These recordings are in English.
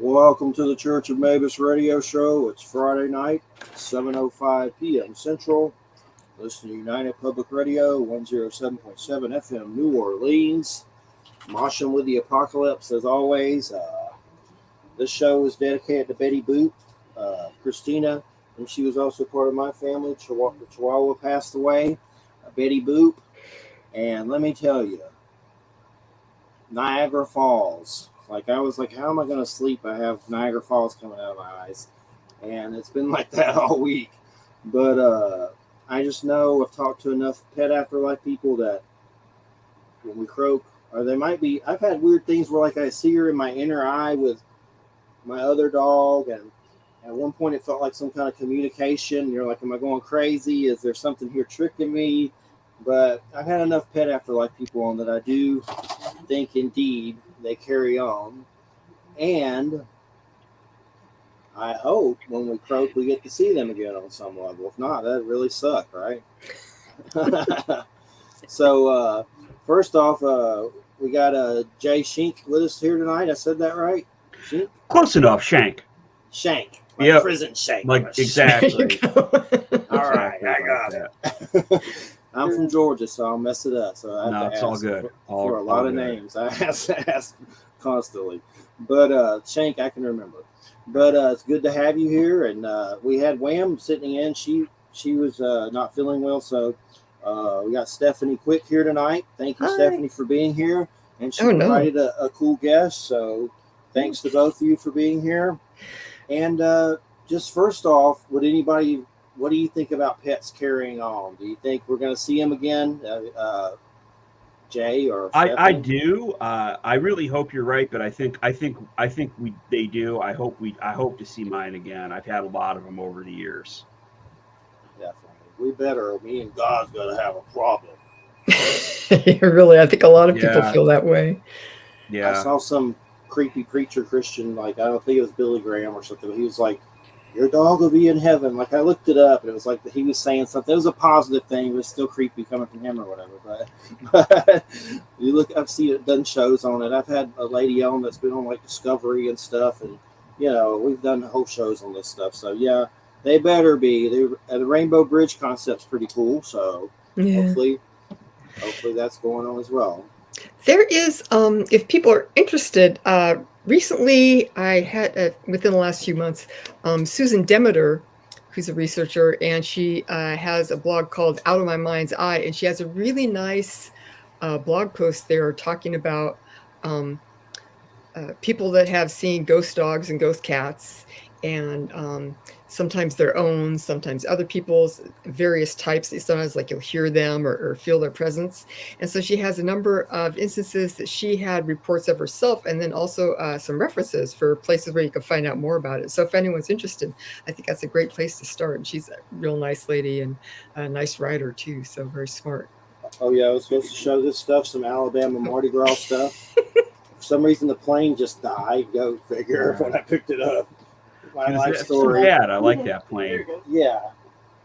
Welcome to the Church of Mabus radio show. It's Friday night, 7:05 p.m. Central. Listen to United Public Radio, 107.7 FM, New Orleans. Moshing with the apocalypse as always. This show is dedicated to Betty Boop, Christina, and she was also part of my family. Chihuahua passed away, Betty Boop. And let me tell you, Niagara Falls. Like I was like, how am I going to sleep? I have Niagara Falls coming out of my eyes, and it's been like that all week. But I just know I've talked to enough pet afterlife people that when we croak, or they might be. I've had weird things where like I see her in my inner eye with my other dog, and at one point it felt like some kind of communication. You're like, am I going crazy? Is there something here tricking me? But I've had enough pet afterlife people on that I do think indeed they carry on. And I hope when we croak, we get to see them again on some level. If not, that'd really suck, right? So, first off, we got Jay Shenk with us here tonight. I said that right? Shenk? Close enough, Shenk. Like yep. Prison Shank. Like, exactly. All right, I got it. I'm from Georgia, so I'll mess it up. So I have to ask all good. For a lot of names. I have to ask constantly. But Shank, I can remember. But it's good to have you here. And we had Wham sitting in. She was not feeling well, so we got Stephanie Quick here tonight. Thank you, Stephanie, for being here. And she provided a cool guest. So thanks to both of you for being here. And just first off, what do you think about pets carrying on? Do you think we're going to see them again, Jay or Stephanie? I do. I really hope you're right, but I think they do. I hope to see mine again. I've had a lot of them over the years. Definitely. We better. Me and God's going to have a problem. Really, I think a lot of people feel that way. Yeah. I saw some creepy preacher Christian, like I don't think it was Billy Graham or something. But he was like, your dog will be in heaven. Like I looked it up, and it was like he was saying something. It was a positive thing. It was still creepy coming from him or whatever. But you look, I've seen it done shows on it. I've had a lady on that's been on like Discovery and stuff, and we've done whole shows on this stuff. So yeah, they better be. The Rainbow Bridge concept's pretty cool. So hopefully that's going on as well. There is, if people are interested. Recently, I had, within the last few months, Susan Demeter, who's a researcher, and she has a blog called Out of My Mind's Eye, and she has a really nice blog post there talking about people that have seen ghost dogs and ghost cats, and sometimes their own, sometimes other people's, various types. Sometimes like you'll hear them or feel their presence. And so she has a number of instances that she had reports of herself, and then also some references for places where you can find out more about it. So if anyone's interested, I think that's a great place to start. And she's a real nice lady and a nice writer too, so very smart. Oh yeah, I was supposed to show this stuff, some Alabama Mardi Gras stuff. For some reason the plane just died, go figure, when I picked it up. My life story. Bad. I like that plane. Yeah.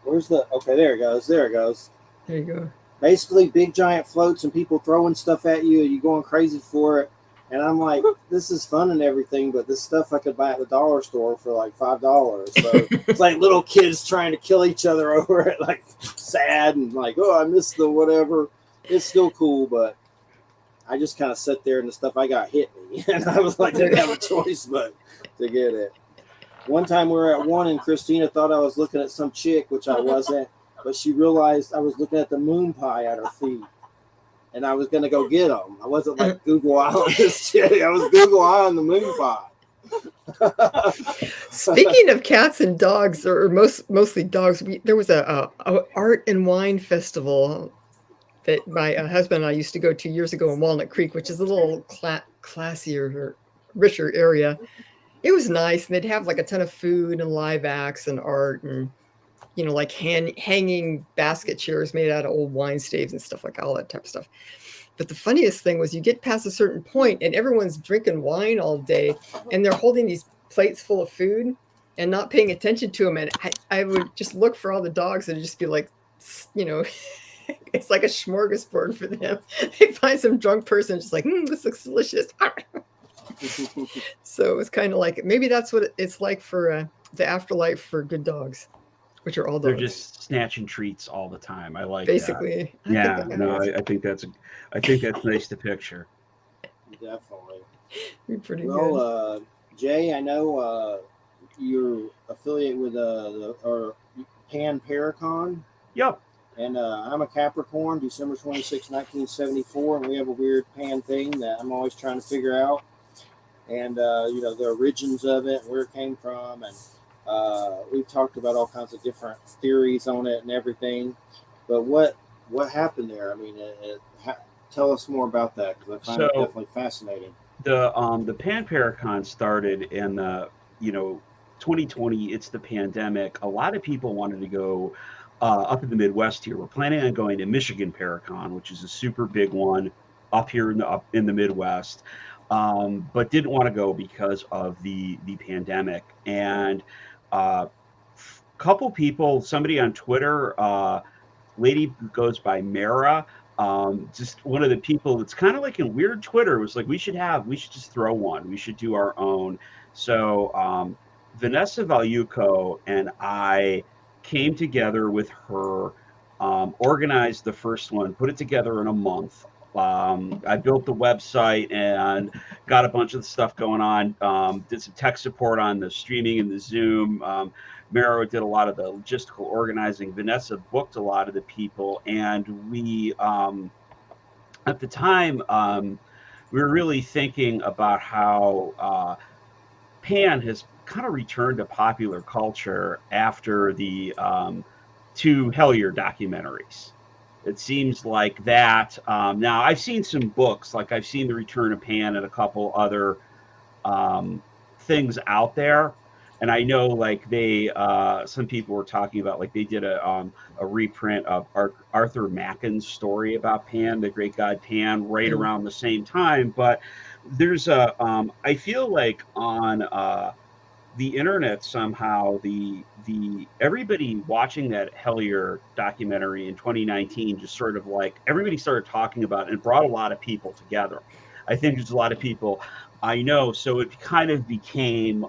Where's the? Okay, there it goes. There it goes. There you go. Basically, big giant floats and people throwing stuff at you, and you going crazy for it. And I'm like, this is fun and everything, but this stuff I could buy at the dollar store for like $5. So it's like little kids trying to kill each other over it, like sad and like, oh, I missed the whatever. It's still cool, but I just kind of sat there and the stuff I got hit me, and I was like, didn't have a choice but to get it. One time we were at one and Christina thought I was looking at some chick, which I wasn't, but she realized I was looking at the moon pie at her feet, and I was going to go get them. I wasn't like Google Eye on this chick. I was Google Eye on the moon pie. Speaking of cats and dogs, or mostly dogs, there was a art and wine festival that my husband and I used to go to years ago in Walnut Creek, which is a little classier or richer area. It was nice, and they'd have like a ton of food and live acts and art, and like hanging basket chairs made out of old wine staves and stuff, like all that type of stuff. But the funniest thing was you get past a certain point and everyone's drinking wine all day, and they're holding these plates full of food and not paying attention to them. And I would just look for all the dogs and just be like, it's like a smorgasbord for them. They find some drunk person just like, this looks delicious. So it's kind of like maybe that's what it's like for the afterlife for good dogs, which are all They're dogs, just snatching treats all the time. I like that. basically. I think Yeah, that no, would I think that's nice to picture. Definitely. be pretty Well, good. Jay, I know you're affiliated with or Pan Paracon, Yep. and I'm a Capricorn, December 26, 1974, and we have a weird pan thing that I'm always trying to figure out, and the origins of it, where it came from, and we've talked about all kinds of different theories on it and everything. But what happened there? I mean, tell us more about that because I find it So definitely fascinating. the Pan Paracon started in 2020. It's the pandemic. A lot of people wanted to go up in the Midwest here. We're planning on going to Michigan Paracon, which is a super big one up here up in the Midwest, but didn't want to go because of the pandemic. And couple people, somebody on Twitter, lady who goes by Mara, just one of the people that's kind of like in weird Twitter was like, we should just throw one. We should do our own. So Vanessa Valuco and I came together with her, organized the first one, put it together in a month. I built the website and got a bunch of the stuff going on. Did some tech support on the streaming and the Zoom. Mero did a lot of the logistical organizing. Vanessa booked a lot of the people, and we, at the time, we were really thinking about how Pan has kind of returned to popular culture after the two Hellier documentaries. It seems like that. Now, I've seen some books, like I've seen The Return of Pan and a couple other um, things out there. And I know like they some people were talking about like they did a reprint of Arthur Macken's story about Pan, the great god Pan, right Mm. around the same time. But there's a I feel like on the internet somehow the everybody watching that Hellier documentary in 2019 just sort of like everybody started talking about it and brought a lot of people together. I think there's a lot of people I know, so it kind of became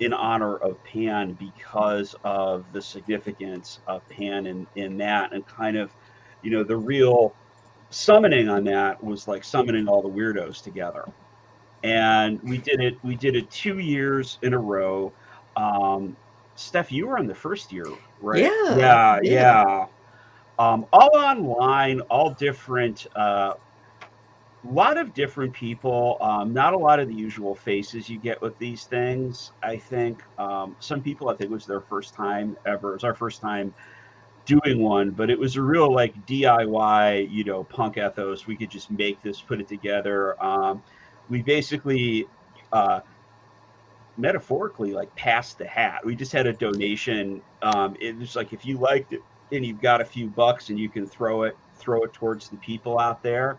in honor of Pan because of the significance of Pan in that, and kind of the real summoning on that was like summoning all the weirdos together. And we did it 2 years in a row. um Steph, you were on the first year, right? Yeah, Yeah, yeah. yeah. All online, all different, lot of different people, not a lot of the usual faces you get with these things. I think some people, I think it was their first time ever. It was our first time doing one, but it was a real like DIY, punk ethos. We could just make this, put it together. We basically uh, metaphorically like passed the hat. We just had a donation. It was like if you liked it and you've got a few bucks and you can throw it towards the people out there,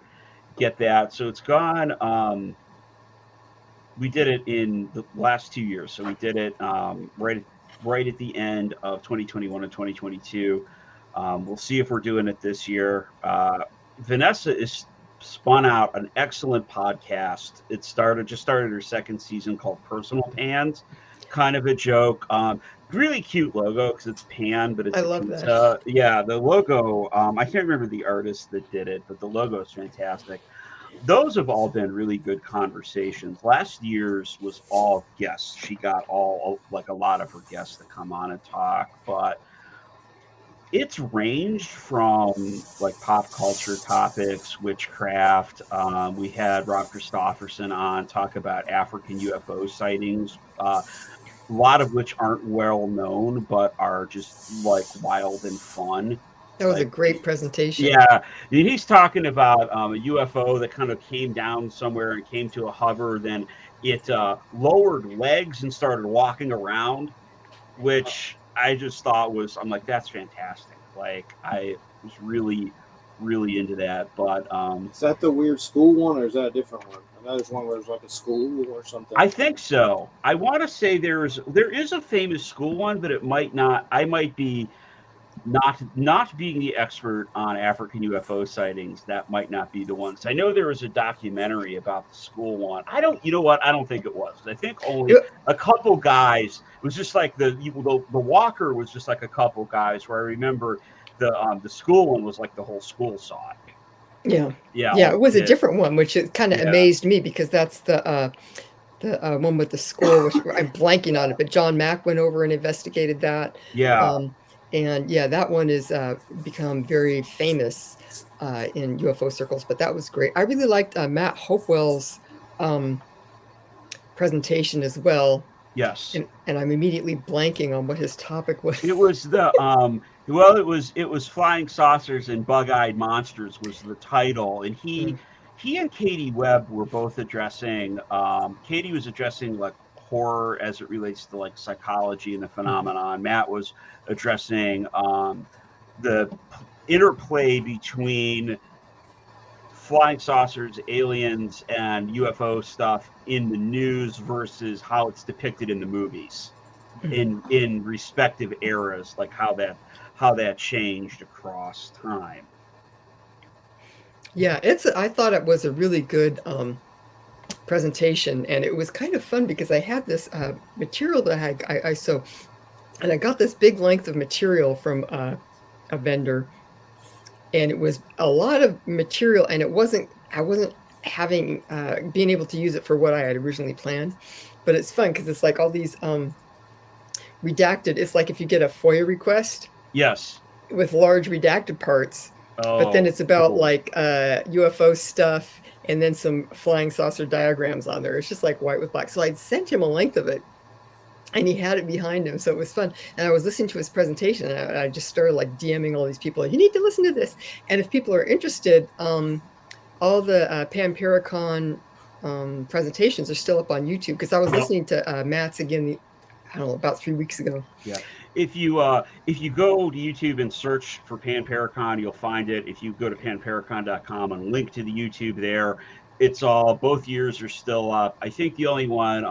get that. So it's gone. We did it in the last 2 years. So we did it right at the end of 2021 and 2022. We'll see if we're doing it this year. Vanessa is spun out an excellent podcast. It started her second season called Personal Pans. Kind of a joke. Really cute logo because it's pan, but I it's a love that. pizza. Yeah, the logo. I can't remember the artist that did it, but the logo is fantastic. Those have all been really good conversations. Last year's was all guests. She got all like a lot of her guests to come on and talk, but it's ranged from like pop culture topics, witchcraft. We had Rob Christofferson on talk about African UFO sightings, a lot of which aren't well known, but are just like wild and fun. That was a Like, great presentation. yeah, he's talking about a UFO that kind of came down somewhere and came to a hover. Then it lowered legs and started walking around, which I just thought was, I'm like, that's fantastic. Like, I was really, really into that. But Is that the weird school one, or is that a different one? I know there's one where there's like a school or something. I think so. I want to say there is a famous school one, but it might not. I might be not being the expert on African UFO sightings, that might not be the ones. I know there was a documentary about the school one. You know what? I don't think it was. I think only a couple guys. It was just like the walker was just like a couple guys. Where I remember the school one was like the whole school saw it. Yeah. Yeah. It was a different one, which it kind of amazed me because that's the one with the school, which I'm blanking on it, but John Mack went over and investigated that. Yeah. And that one is become very famous in UFO circles, but that was great. I really liked Matt Hopewell's presentation as well. Yes. And I'm immediately blanking on what his topic was. It was it was Flying Saucers and Bug-Eyed Monsters was the title, and he and Katie Webb were both addressing. Katie was addressing like horror as it relates to like psychology and the phenomenon. Matt was addressing the interplay between flying saucers, aliens, and UFO stuff in the news versus how it's depicted in the movies in respective eras, like how that changed across time. Yeah, I thought it was a really good presentation, and it was kind of fun because I had this material that I so, and I got this big length of material from a vendor, and it was a lot of material, and I wasn't having being able to use it for what I had originally planned, but it's fun because it's like all these redacted. It's like if you get a FOIA request, yes, with large redacted parts. But then it's about like UFO stuff and then some flying saucer diagrams on there. It's just like white with black. So I sent him a length of it and he had it behind him. So it was fun. And I was listening to his presentation and I just started like DMing all these people. You need to listen to this. And if people are interested, all the Pan Paracon presentations are still up on YouTube because I was listening to Matt's again, I don't know, about 3 weeks ago. Yeah. If you go to YouTube and search for Pan Paracon, you'll find it. If you go to panparacon.com and link to the YouTube there, it's all, both years are still up. I think the only one,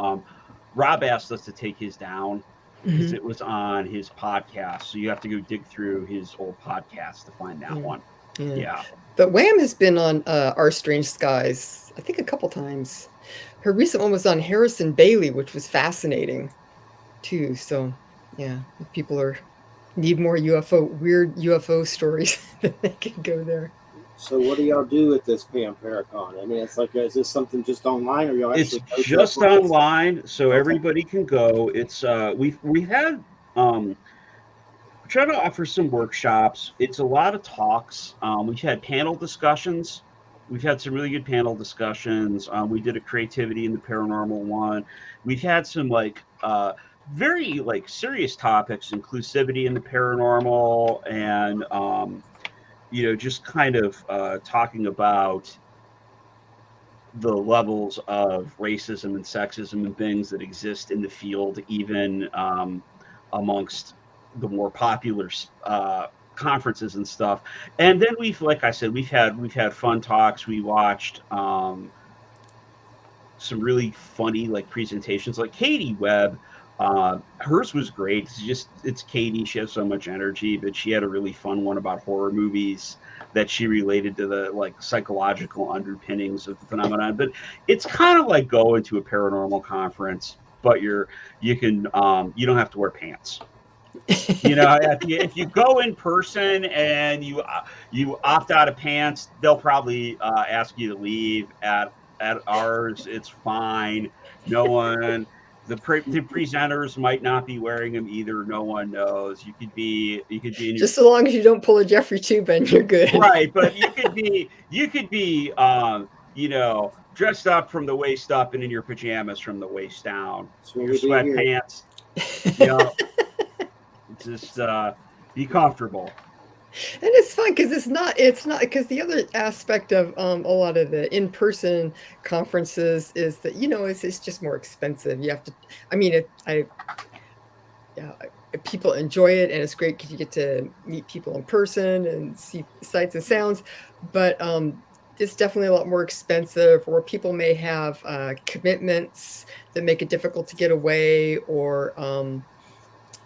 Rob asked us to take his down because it was on his podcast. So you have to go dig through his old podcast to find that one. Yeah. But Wham has been on Our Strange Skies, I think a couple times. Her recent one was on Harrison Bailey, which was fascinating too. So yeah, if people need more weird UFO stories, then they can go there. So what do y'all do at this Pan Paracon? I mean, it's like, is this something just online, or y'all actually? It's just online, so everybody can go. It's we've had try to offer some workshops. It's a lot of talks. We've had panel discussions. We've had some really good panel discussions. We did a creativity in the paranormal one. We've had some like very like serious topics, inclusivity in the paranormal, and just kind of talking about the levels of racism and sexism and things that exist in the field, even amongst the more popular conferences and stuff. And then like I said, we've had fun talks. We watched some really funny like presentations, like Katie Webb. Hers was great. It's Katie. She has so much energy, but she had a really fun one about horror movies that she related to the like psychological underpinnings of the phenomenon. But it's kind of like going to a paranormal conference, but you don't have to wear pants. If you go in person and you opt out of pants, they'll probably ask you to leave. At ours, it's fine. No one. The presenters might not be wearing them either. No one knows. You could be just so long as you don't pull a Jeffrey Tubin, you're good. Right, but you could be dressed up from the waist up and in your pajamas from the waist down. Your sweatpants. Just be comfortable. And it's fun because it's not because the other aspect of a lot of the in-person conferences is that it's just more expensive. You have to, people enjoy it and it's great because you get to meet people in person and see sights and sounds, but it's definitely a lot more expensive, or people may have commitments that make it difficult to get away, or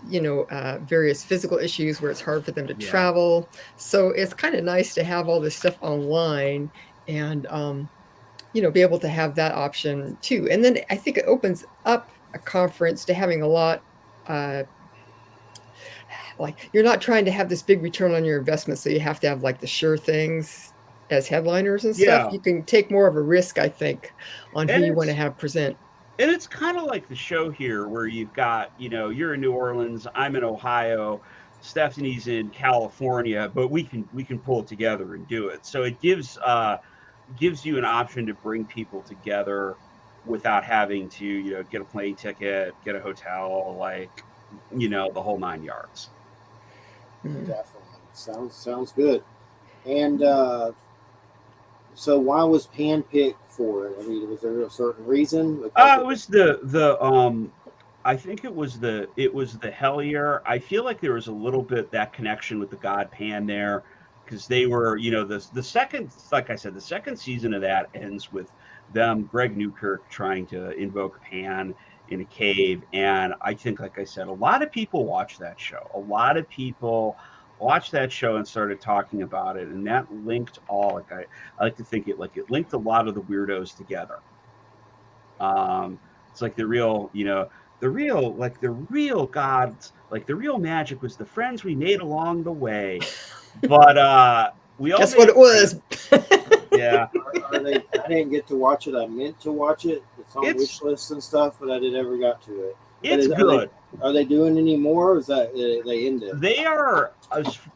various physical issues where it's hard for them to Yeah. travel. So it's kind of nice to have all this stuff online and, be able to have that option too. And then I think it opens up a conference to having a lot, like you're not trying to have this big return on your investment. So you have to have like the sure things as headliners and stuff. Yeah. You can take more of a risk, I think, on who And you want to it's have present. and it's kind of like the show here where you've got, you're in New Orleans, I'm in Ohio, Stephanie's in California, but we can pull it together and do it. So it gives you an option to bring people together without having to, get a plane ticket, get a hotel, like, the whole 9 yards. Mm. Definitely sounds good. And so why was Pan picked for it? I mean, was there a certain reason? It was the I think it was the Hellier. I feel like there was a little bit that connection with the God Pan there, because they were, the second, like I said, the second season of that ends with them, Greg Newkirk, trying to invoke Pan in a cave. And I think, like I said, a lot of people watch that show. A lot of people watched that show and started talking about it, and that linked all, like I like to think it linked a lot of the weirdos together. It's like the real gods, like the real magic was the friends we made along the way. But we all Guess what it was. Yeah. Are they? I didn't get to watch it. I meant to watch it. It's on wish lists and stuff, but I never got to it. It's good. Are they doing any more? Or is that they ended? They are,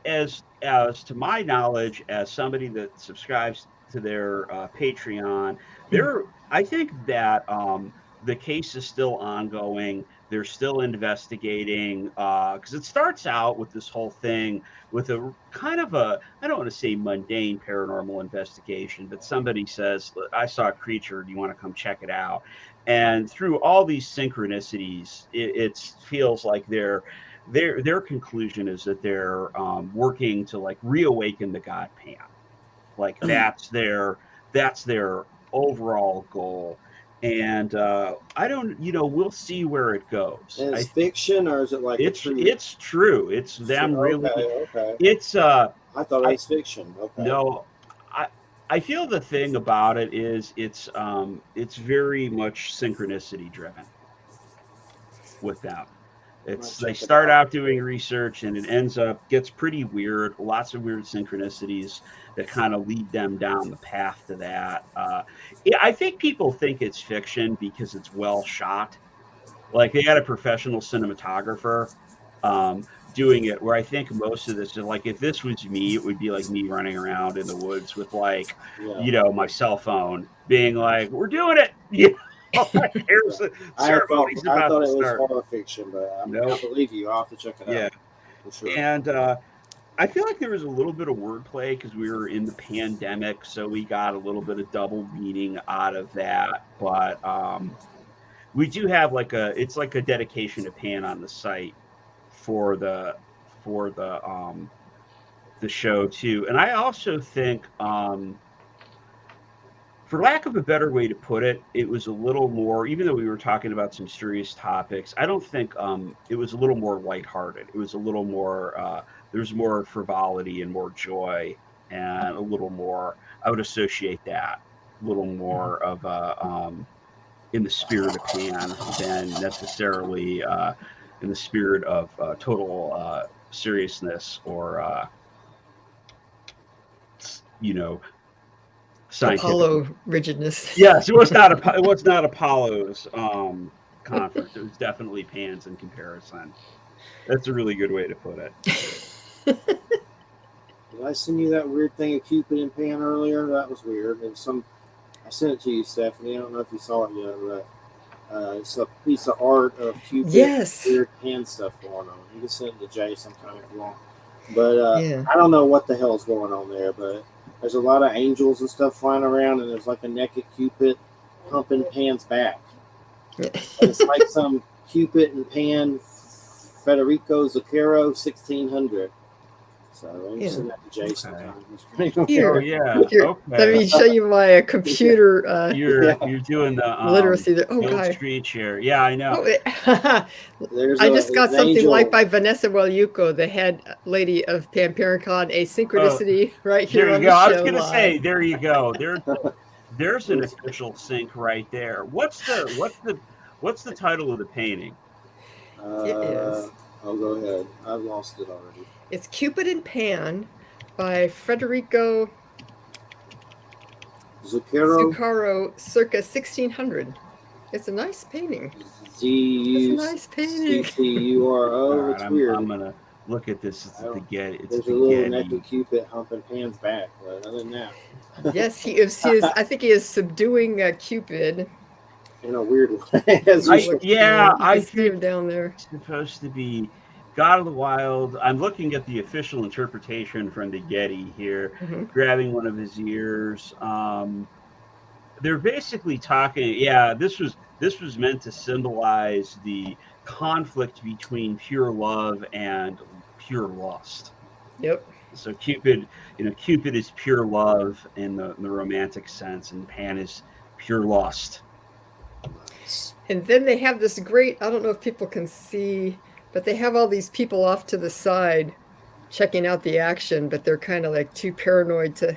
as to my knowledge, as somebody that subscribes to their Patreon, I think that the case is still ongoing. They're still investigating, because it starts out with this whole thing with a kind of I don't want to say mundane paranormal investigation, but somebody says, I saw a creature, do you want to come check it out? And through all these synchronicities, it feels like their conclusion is that they're working to like reawaken the God Pan. Like that's their overall goal. And I don't, we'll see where it goes. And it's fiction, or is it like it's true? It's them really. Okay. It's I thought it was fiction. Okay. No, I feel the thing about it is it's very much synchronicity driven with them. They start out doing research and it gets pretty weird. Lots of weird synchronicities that kind of lead them down the path to that. I think people think it's fiction because it's well shot. Like they had a professional cinematographer doing it, where I think most of this is like, if this was me, it would be like me running around in the woods with like, my cell phone being like, we're doing it. I thought it was horror fiction, but I believe you. I'll have to check it out. Yeah. For sure. And I feel like there was a little bit of wordplay because we were in the pandemic, so we got a little bit of double meaning out of that. But we do have it's like a dedication to Pan on the site for the show too. And I also think, for lack of a better way to put it, it was a little more, even though we were talking about some serious topics, I don't think it was a little more lighthearted. It was a little more, there's more frivolity and more joy, and a little more, I would associate that, a little more of in the spirit of Pan than necessarily in the spirit of total seriousness or, scientific. Apollo rigidness. Yes, it was not Apollo's conference. It was definitely Pan's in comparison. That's a really good way to put it. Did I send you that weird thing of Cupid and Pan earlier? That was weird. I sent it to you, Stephanie. I don't know if you saw it yet, but it's a piece of art of Cupid. Yes. Weird hand stuff going on. You can send it to Jay sometime if you want. But I don't know what the hell's going on there, but there's a lot of angels and stuff flying around, and there's like a naked Cupid humping Pan's back. It's like some Cupid and Pan Federico Zucchero 1600. So I Yeah. just send that to Jason. Okay. It's pretty Here. Oh yeah. Here, let Okay. me show you my computer You're Yeah. you're doing the literacy there. Oh, Guild God. Street chair. Yeah, I know. Oh, There's I just got an something angel. like by Vanessa Welyuko, the head lady of Pampericon, a synchronicity right here There you on go. the I was show gonna say, live. there you go. There's an official sync right there. What's the title of the painting? It is. I'll go ahead. I've lost it already. It's Cupid and Pan by Federico Zucchero. Zuccaro, circa 1600. It's a nice painting. ZUCCURO. All right, It's I'm weird. gonna look at this. It's I don't- the Getty. It's There's the a little Getty. naked Cupid humping Pan's back, but other than that, Yes, he is. I think he is subduing Cupid. in a weird way. As I usual. You I can see him think down there. it's supposed to be God of the Wild. I'm looking at the official interpretation from the Getty here, Mhm. grabbing one of his ears. They're basically talking. Yeah, this was meant to symbolize the conflict between pure love and pure lust. Yep. So Cupid is pure love in the romantic sense, and Pan is pure lust. And then they have this great, I don't know if people can see, but they have all these people off to the side checking out the action, but they're kind of like too paranoid to,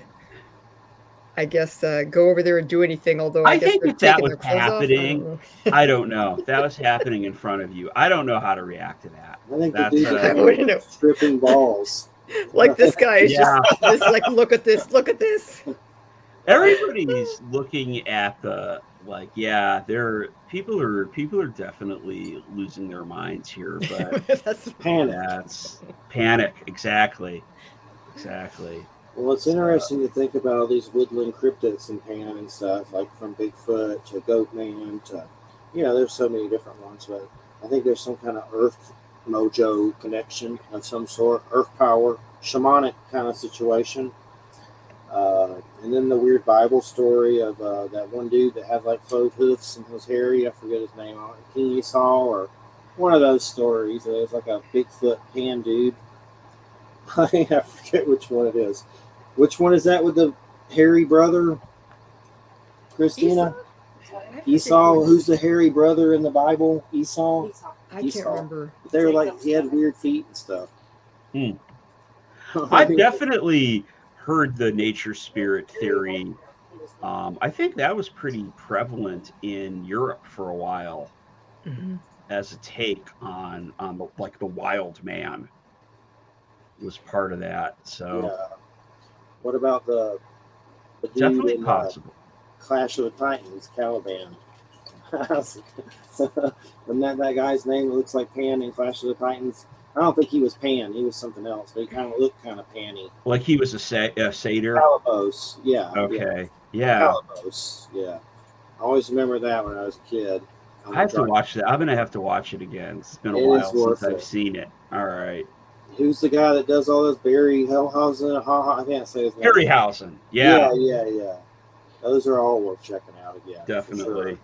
I guess, go over there and do anything. Although I guess think they're if that taking was their clothes happening, off. I don't know. If that was happening in front of you, I don't know how to react to that. I think That's the dude I wouldn't know. stripping balls. Like this guy is Yeah. just like, look at this, look at this. Everybody's looking at the people are definitely losing their minds here, but That's Panic. that's panic. Exactly. Well, it's interesting to think about all these woodland cryptids in Pan and stuff, like from Bigfoot to Goatman to, there's so many different ones, but I think there's some kind of earth mojo connection of some sort, earth power, shamanic kind of situation. And then the weird Bible story of that one dude that had like clove hoofs and was hairy. I forget his name. King Esau or one of those stories. It was like a Bigfoot Pan dude. I forget which one it is. Which one is that with the hairy brother, Christina? Esau, who's the hairy brother in the Bible? Esau? I can't remember. They're like, he had weird feet and stuff. I've definitely heard the nature spirit theory. I think that was pretty prevalent in Europe for a while, as a take on the wild man was part of that. So yeah. What about the dude definitely in, possible. Clash of the Titans, Caliban? Wasn't that guy's name that looks like Pan in Clash of the Titans? I don't think he was Pan. He was something else, but he kind of looked kind of panny. Like he was a satyr. Calabos, yeah. Okay, yeah. Calabos, yeah. I always remember that when I was a kid. I have to watch that. I'm gonna have to watch it again. It's been a It while is since worth I've it. seen it. All right. Who's the guy that does all those Barry Hellhausen? I can't say his name. Harryhausen. Yeah. Yeah. Those are all worth checking out again. Definitely.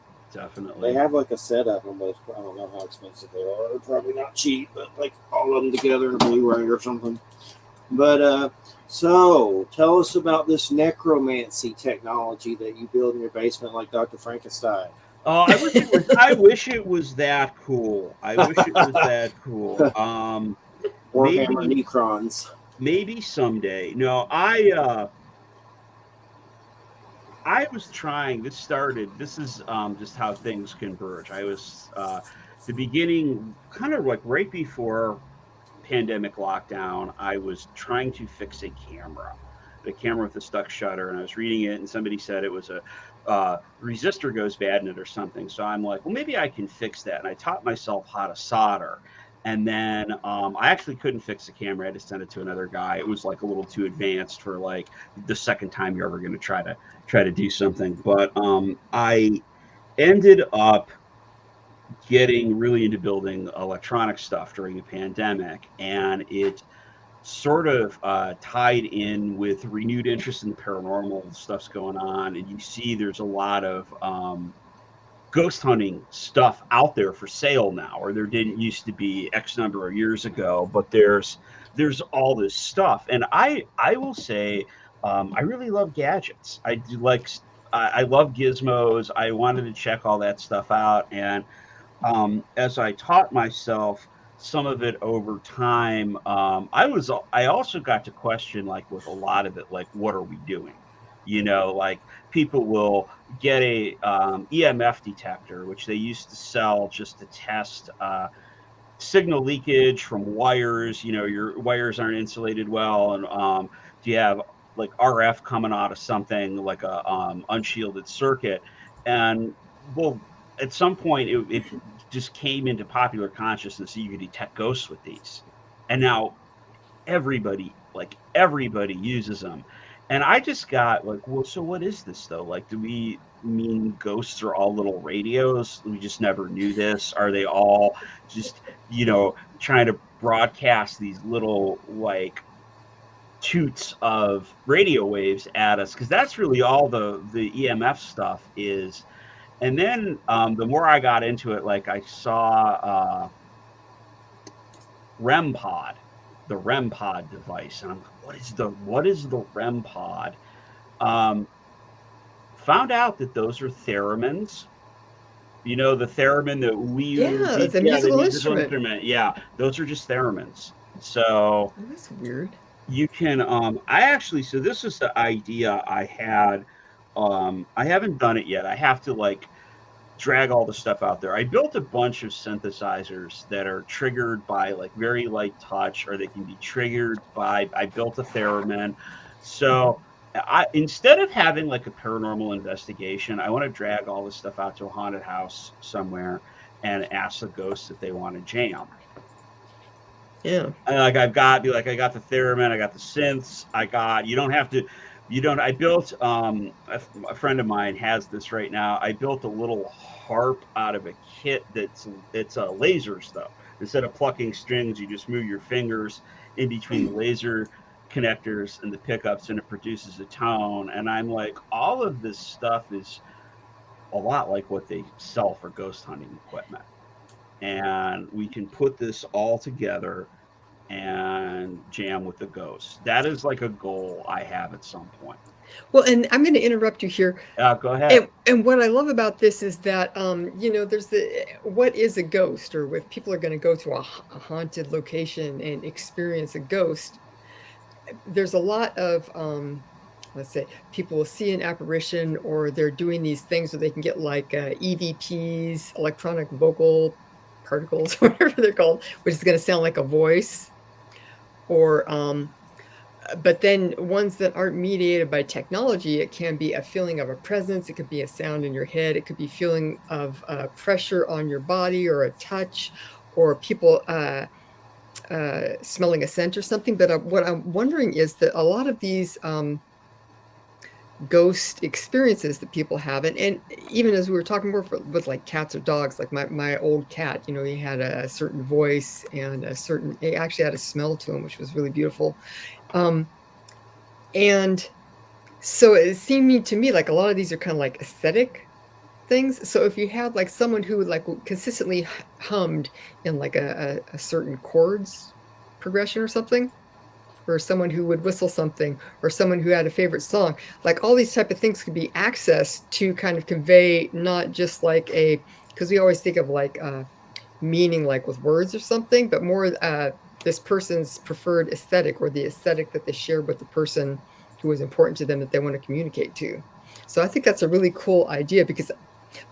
They have like a set of them, but I don't know how expensive they are. They're probably not cheap, but like all of them together in a Blu-ray or something. But so tell us about this necromancy technology that you build in your basement, like Dr. Frankenstein. I wish it was that cool. Warhammer Necrons. Maybe someday. No, I was trying. This is just how things converge. I was the beginning, kind of like right before pandemic lockdown. I was trying to fix the camera with the stuck shutter, and I was reading it, and somebody said it was a resistor goes bad in it or something. So I'm like, well, maybe I can fix that, and I taught myself how to solder. And then I actually couldn't fix the camera. I had to send it to another guy. It was like a little too advanced for like the second time you're ever going to try to do something. But I ended up getting really into building electronic stuff during the pandemic, and it sort of tied in with renewed interest in the paranormal stuff's going on. And you see there's a lot of ghost hunting stuff out there for sale now, or there didn't used to be X number of years ago, but there's there's all this stuff. And I will say, I really love gadgets. I do like, I love gizmos. I wanted to check all that stuff out. And as I taught myself some of it over time, I also got to question, like with a lot of it, like what are we doing? You know, like people will get a EMF detector, which they used to sell just to test signal leakage from wires. You know, your wires aren't insulated well, and do you have like RF coming out of something like a unshielded circuit? And well, at some point, it just came into popular consciousness that you could detect ghosts with these, and now everybody uses them. And I just got like, well, so what is this though? Like, do we mean ghosts are all little radios? We just never knew this. Are they all just, trying to broadcast these little like toots of radio waves at us? Because that's really all the EMF stuff is. And then the more I got into it, like I saw REM pod, the REM pod device, and I'm like, what is the REM pod? Found out that those are theremins. You know, the theremin that we use. Yeah, it's a Yeah, the musical musical instrument. instrument. Yeah, those are just theremins. So Oh, that's weird. you can so this is the idea I had. I haven't done it yet. I have to like drag all the stuff out there. I built a bunch of synthesizers that are triggered by like very light touch, or they can be triggered by. I built a theremin. So instead of having like a paranormal investigation, I want to drag all this stuff out to a haunted house somewhere and ask the ghosts if they want to jam. Yeah. And like I got the theremin, I got the synths, I built a friend of mine has this right now. I built a little harp out of a kit it's lasers though. Instead of plucking strings, you just move your fingers in between the laser connectors and the pickups, and it produces a tone. And I'm like, all of this stuff is a lot like what they sell for ghost hunting equipment. And we can put this all together and jam with the ghosts. That is like a goal I have at some point. Well, and I'm going to interrupt you here. Go ahead. And what I love about this is that, there's what is a ghost, or if people are going to go to a haunted location and experience a ghost, there's a lot of, let's say, people will see an apparition, or they're doing these things where they can get like EVPs, electronic vocal particles, whatever they're called, which is going to sound like a voice. Or but then ones that aren't mediated by technology, it can be a feeling of a presence, it could be a sound in your head, it could be feeling of pressure on your body, or a touch, or people smelling a scent or something. But what I'm wondering is that a lot of these ghost experiences that people have, and even as we were talking more with like cats or dogs, like my old cat, he had a certain voice and he actually had a smell to him, which was really beautiful. And so it seemed to me like a lot of these are kind of like aesthetic things. So if you had like someone who like consistently hummed in like a certain chords progression or something, or someone who would whistle something, or someone who had a favorite song, like all these type of things could be accessed to kind of convey not just like because we always think of like meaning like with words or something, but more this person's preferred aesthetic, or the aesthetic that they shared with the person who was important to them that they want to communicate to. So I think that's a really cool idea, because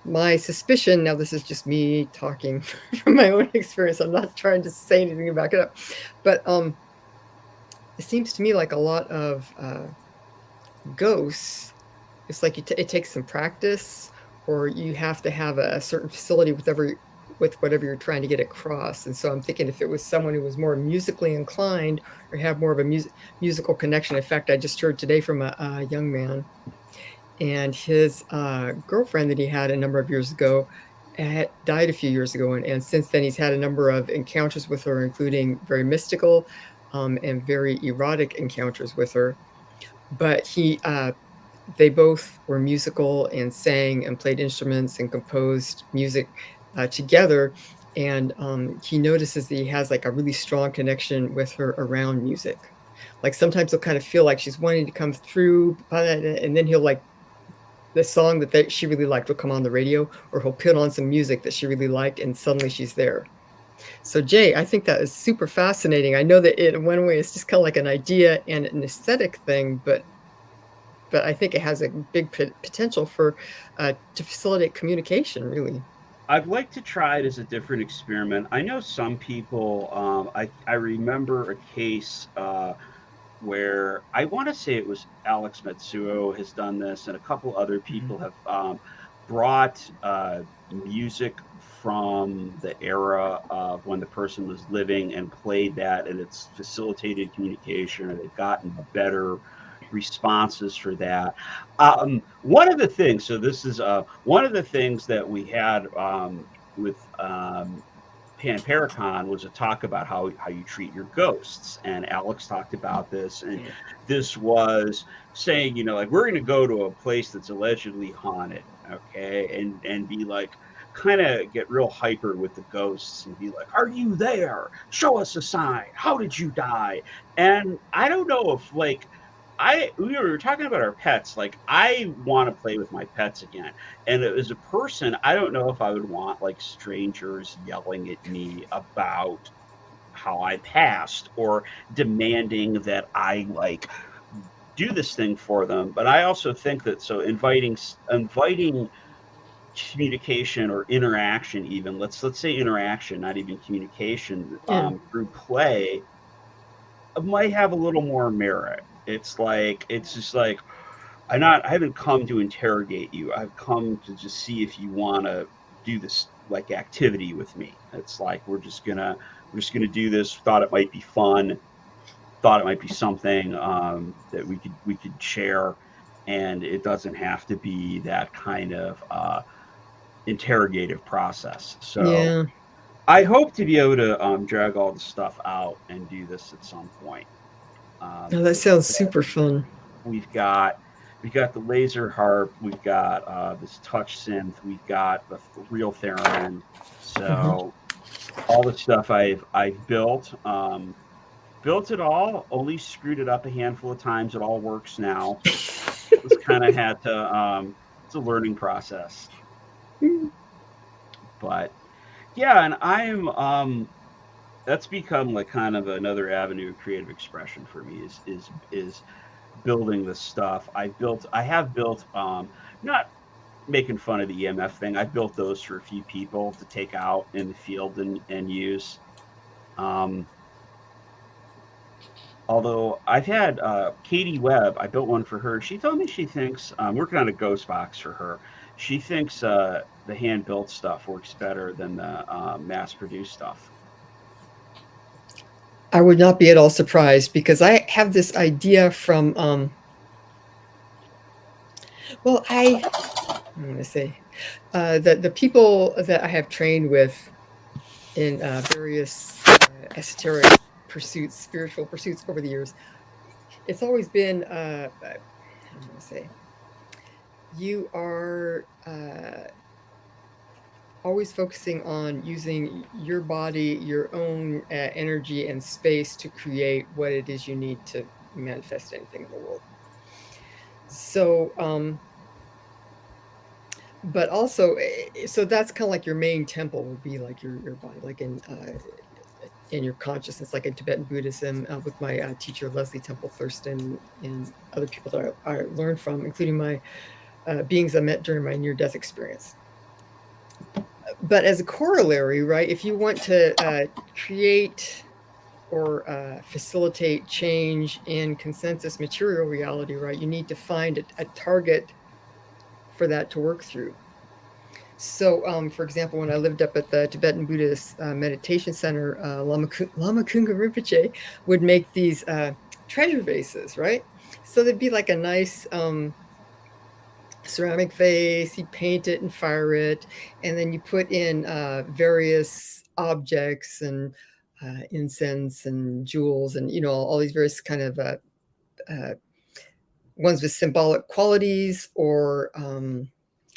my suspicion, now this is just me talking from my own experience, I'm not trying to say anything to back it up, but it seems to me like a lot of ghosts, it's like it takes some practice, or you have to have a certain facility with whatever you're trying to get across. And so I'm thinking if it was someone who was more musically inclined, or have more of a musical connection. In fact, I just heard today from a young man, and his girlfriend that he had a number of years ago died a few years ago. And since then, he's had a number of encounters with her, including very mystical and very erotic encounters with her. But they both were musical and sang and played instruments and composed music together. and he notices that he has like a really strong connection with her around music. Like sometimes he'll kind of feel like she's wanting to come through, and then he'll like the song that she really liked will come on the radio, or he'll put on some music that she really liked, and suddenly she's there. So Jay, I think that is super fascinating. I know that in one way it's just kind of like an idea and an aesthetic thing, but I think it has a big potential for to facilitate communication. Really. I'd like to try it as a different experiment. I know some people. I remember a case where I want to say it was Alex Matsuo has done this, and a couple other people have brought music from the era of when the person was living and played that, and it's facilitated communication, or they've gotten better responses for that. One of the things, so this is one of the things that we had with Paracon was a talk about how you treat your ghosts, and Alex talked about this, and this was saying, you know, like we're going to go to a place that's allegedly haunted, okay, and be like kind of get real hyper with the ghosts and be like, are you there? Show us a sign. How did you die? And I don't know if like we were talking about our pets. Like I want to play with my pets again. And as a person, I don't know if I would want like strangers yelling at me about how I passed or demanding that I like do this thing for them. But I also think that so inviting communication or interaction, even let's say interaction, not even communication, through play might have a little more merit. It's like it's just like I haven't come to interrogate you. I've come to just see if you want to do this like activity with me. It's like we're just gonna do this. Thought it might be fun. Thought it might be something that we could share, and it doesn't have to be that kind of interrogative process. So Yeah. I hope to be able to drag all the stuff out and do this at some point. Oh, that sounds super fun. We've got the laser harp, we've got this touch synth, we've got the real theremin. So all the stuff I've built, built it all, only screwed it up a handful of times. It all works now. Just kind of had to. It's a learning process, but yeah, and I'm that's become like kind of another avenue of creative expression for me is building this stuff. I have built not making fun of the EMF thing. I built those for a few people to take out in the field and use. Although I've had Katie Webb, I built one for her. She told me she thinks I'm working on a ghost box for her. She thinks the hand built stuff works better than the mass produced stuff. I would not be at all surprised because I have this idea from well, I'm going to say the people that I have trained with in various esoteric pursuits, spiritual pursuits over the years, it's always been, I'm going to say, you are always focusing on using your body, your own energy and space to create what it is you need to manifest anything in the world. So, but also, so that's kind of like your main temple would be like your body, like in your consciousness, like in Tibetan Buddhism, with my teacher Leslie Temple Thurston and other people that I learned from, including my beings I met during my near-death experience. But as a corollary, right, if you want to create or facilitate change in consensus material reality, right, you need to find a target for that to work through. So, for example, when I lived up at the Tibetan Buddhist Meditation Center, Lama Kunga Rinpoche would make these treasure vases, right? So there'd be like a nice ceramic vase, you paint it and fire it, and then you put in various objects and incense and jewels and, you know, all these various kind of ones with symbolic qualities or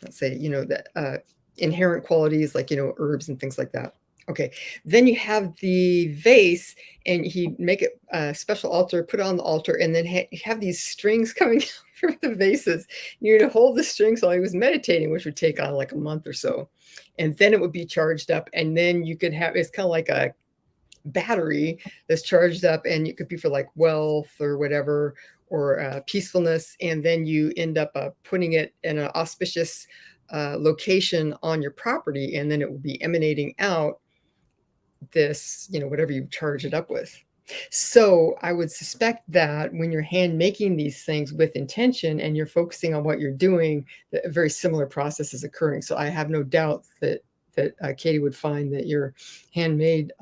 let's say, you know, that inherent qualities like, you know, herbs and things like that, Okay, then you have the vase, and he'd make it a special altar, put it on the altar, and then have these strings coming out from the vases. You'd hold the strings while he was meditating, which would take on like a month or so, and then it would be charged up, and then you could have, it's kind of like a battery that's charged up, and it could be for like wealth or whatever, or peacefulness, and then you end up putting it in an auspicious location on your property, and then it will be emanating out this, whatever you charge it up with. So I would suspect that when you're hand making these things with intention and you're focusing on what you're doing, that a very similar process is occurring. So I have no doubt that Katie would find that your handmade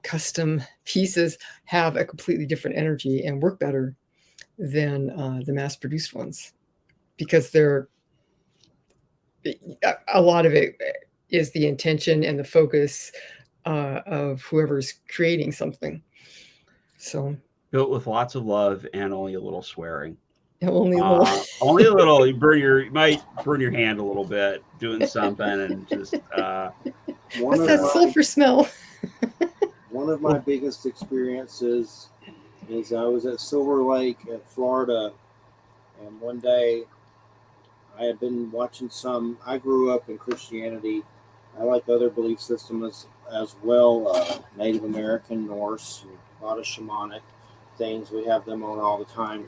custom pieces have a completely different energy and work better than the mass-produced ones, because they're, a lot of it is the intention and the focus of whoever's creating something. So Built with lots of love and only a little swearing. only a little. Only a little. You might burn your hand a little bit doing something, and just what's that sulfur smell? One of my biggest experiences is I was at Silver Lake in Florida, and one day I had been watching I grew up in Christianity. I like other belief systems as well, Native American, Norse, and a lot of shamanic things. We have them on all the time,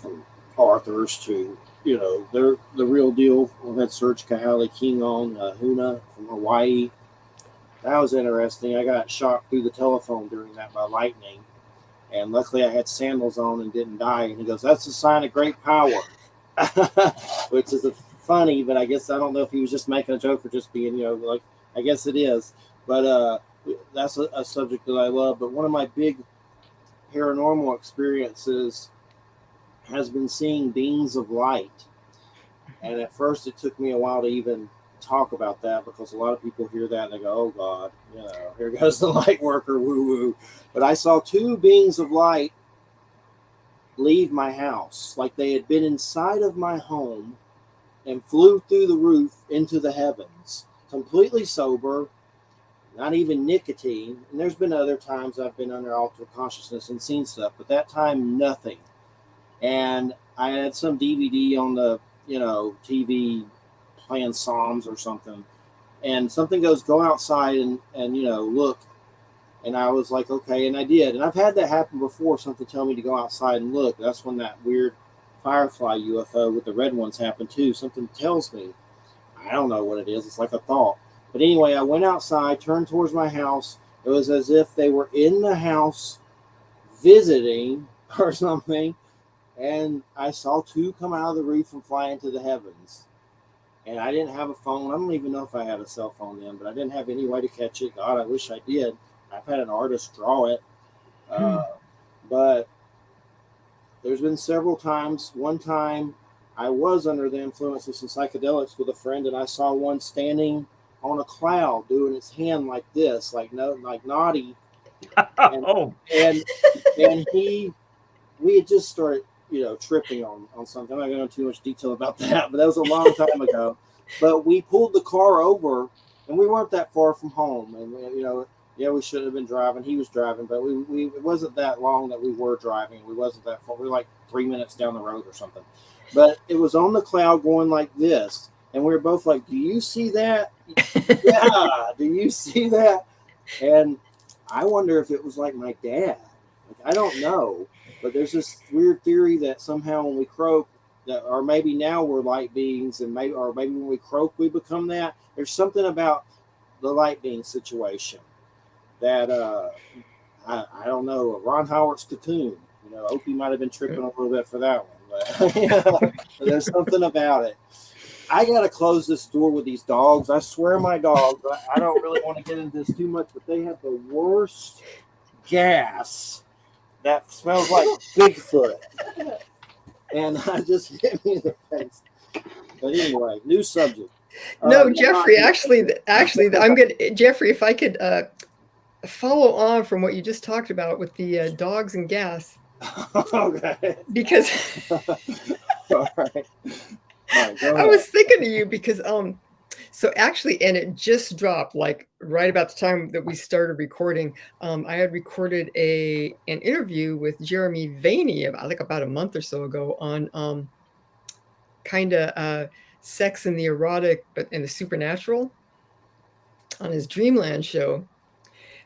from Arthurs to, they're the real deal. We had Serge Kahale King on, Huna from Hawaii. That was interesting. I got shocked through the telephone during that by lightning, and luckily I had sandals on and didn't die. And he goes, "That's a sign of great power," which is funny, but I guess I don't know if he was just making a joke or just being, like, I guess it is. But that's a subject that I love. But one of my big paranormal experiences has been seeing beings of light. And at first it took me a while to even talk about that, because a lot of people hear that and they go, "Oh God, here goes the light worker, woo woo." But I saw two beings of light leave my house, like they had been inside of my home and flew through the roof into the heavens, completely sober, not even nicotine. And there's been other times I've been under altered consciousness and seen stuff, but that time nothing. And I had some DVD on the TV playing Psalms or something, and something goes, "Go outside and look." And I was like, okay, and I did. And I've had that happen before, something tell me to go outside and look. That's when that weird Firefly UFO with the red ones happened too. Something tells me. I don't know what it is. It's like a thought. But anyway, I went outside, turned towards my house. It was as if they were in the house visiting or something. And I saw two come out of the roof and fly into the heavens. And I didn't have a phone. I don't even know if I had a cell phone then, but I didn't have any way to catch it. God, I wish I did. I've had an artist draw it. But there's been several times. One time I was under the influence of some psychedelics with a friend, and I saw one standing on a cloud doing its hand like this, like naughty. And, and we had just started, tripping on something. I'm not going to go into too much detail about that, but that was a long time ago. But we pulled the car over, and we weren't that far from home. And, we shouldn't have been driving. He was driving, but it wasn't that long that we were driving. We wasn't that far. We were like 3 minutes down the road or something. But it was on the cloud going like this. And we were both like, "Do you see that?" "Yeah, do you see that?" And I wonder if it was like my dad. Like, I don't know. But there's this weird theory that somehow when we croak, or maybe now we're light beings, and maybe when we croak we become that. There's something about the light being situation that I don't know. Ron Howard's Cocoon. Opie might have been tripping a little bit for that one, but there's something about it. I gotta close this door with these dogs. I swear, my dogs. I don't really want to get into this too much, but they have the worst gas that smells like Bigfoot, and I just hit me in the face. But anyway, new subject. No, Jeffrey. Actually, I'm good. Jeffrey, if I could follow on from what you just talked about with the dogs and gas. Okay. Because all right. I was thinking of you because So actually, and it just dropped like right about the time that we started recording. I had recorded an interview with Jeremy Vaney about a month or so ago on kind of sex and the erotic, but in the supernatural on his Dreamland show.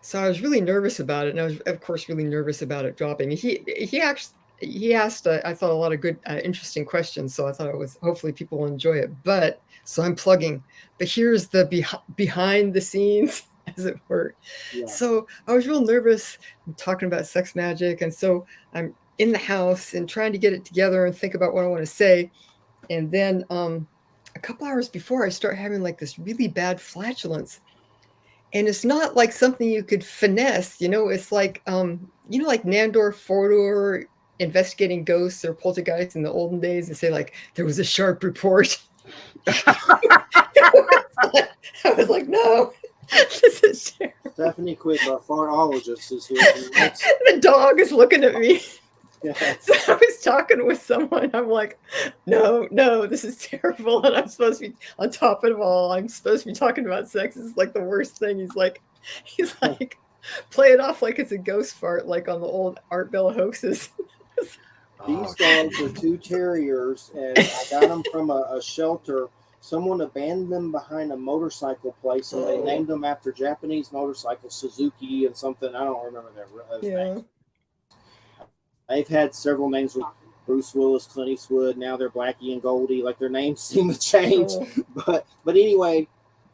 So I was really nervous about it, and I was, of course, really nervous about it dropping. He asked, I thought, a lot of good, interesting questions. So I thought it was hopefully people will enjoy it. But so I'm plugging. But here's the behind the scenes, as it were. Yeah. So I was real nervous. I'm talking about sex magic, and so I'm in the house and trying to get it together and think about what I want to say. And then a couple hours before, I start having like this really bad flatulence. And it's not like something you could finesse, it's like, like Nandor Fodor investigating ghosts or poltergeists in the olden days and say like, there was a sharp report. I was like, no, this is terrible. Stephanie Quick, our fartologist, is here. The dog is looking at me. Yeah. So I was talking with someone. I'm like, no, this is terrible. And I'm supposed to be on top of it all. I'm supposed to be talking about sex. It's like the worst thing. He's like, play it off like it's a ghost fart, like on the old Art Bella hoaxes. These dogs are 2 terriers, and I got them from a shelter. Someone abandoned them behind a motorcycle place, and they named them after Japanese motorcycles, Suzuki and something. I don't remember their names. They've had several names with Bruce Willis, Clint Eastwood. Now they're Blackie and Goldie. Like, their names seem to change. But anyway,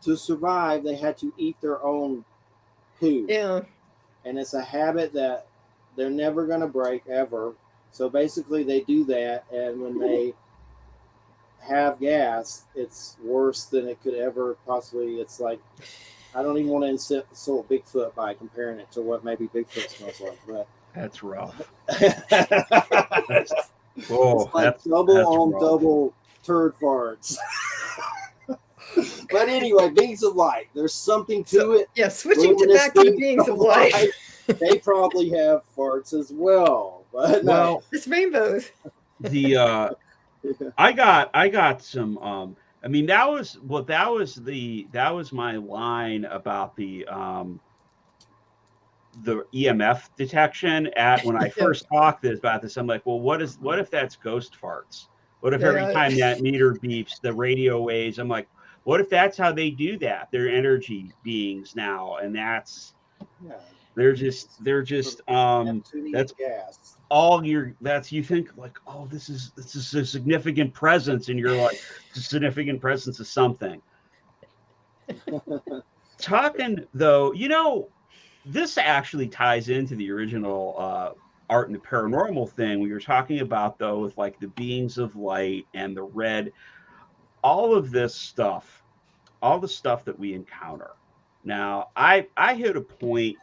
to survive, they had to eat their own poo. Yeah. And it's a habit that they're never going to break, ever. So basically, they do that. And when they have gas, it's worse than it could ever possibly. It's like, I don't even want to insult Bigfoot by comparing it to what maybe Bigfoot smells like. But that's rough. It's like double turd farts. But anyway, beings of light. There's something to it. Yeah, switching back to beings of light. They probably have farts as well. But no. It's rainbows. I got some. I mean, that was my line about the EMF detection at when I first talked about this. I'm like, well, what if that's ghost farts? What if every time that meter beeps, the radio waves? I'm like, what if that's how they do that? They're energy beings now, and that's they're just that's gas. All you think like, oh, this is a significant presence, and you're like, it's a significant presence of something. Talking though, this actually ties into the original art and the paranormal thing we were talking about, though, with like the beings of light and the red, all of this stuff, all the stuff that we encounter. Now, I hit a point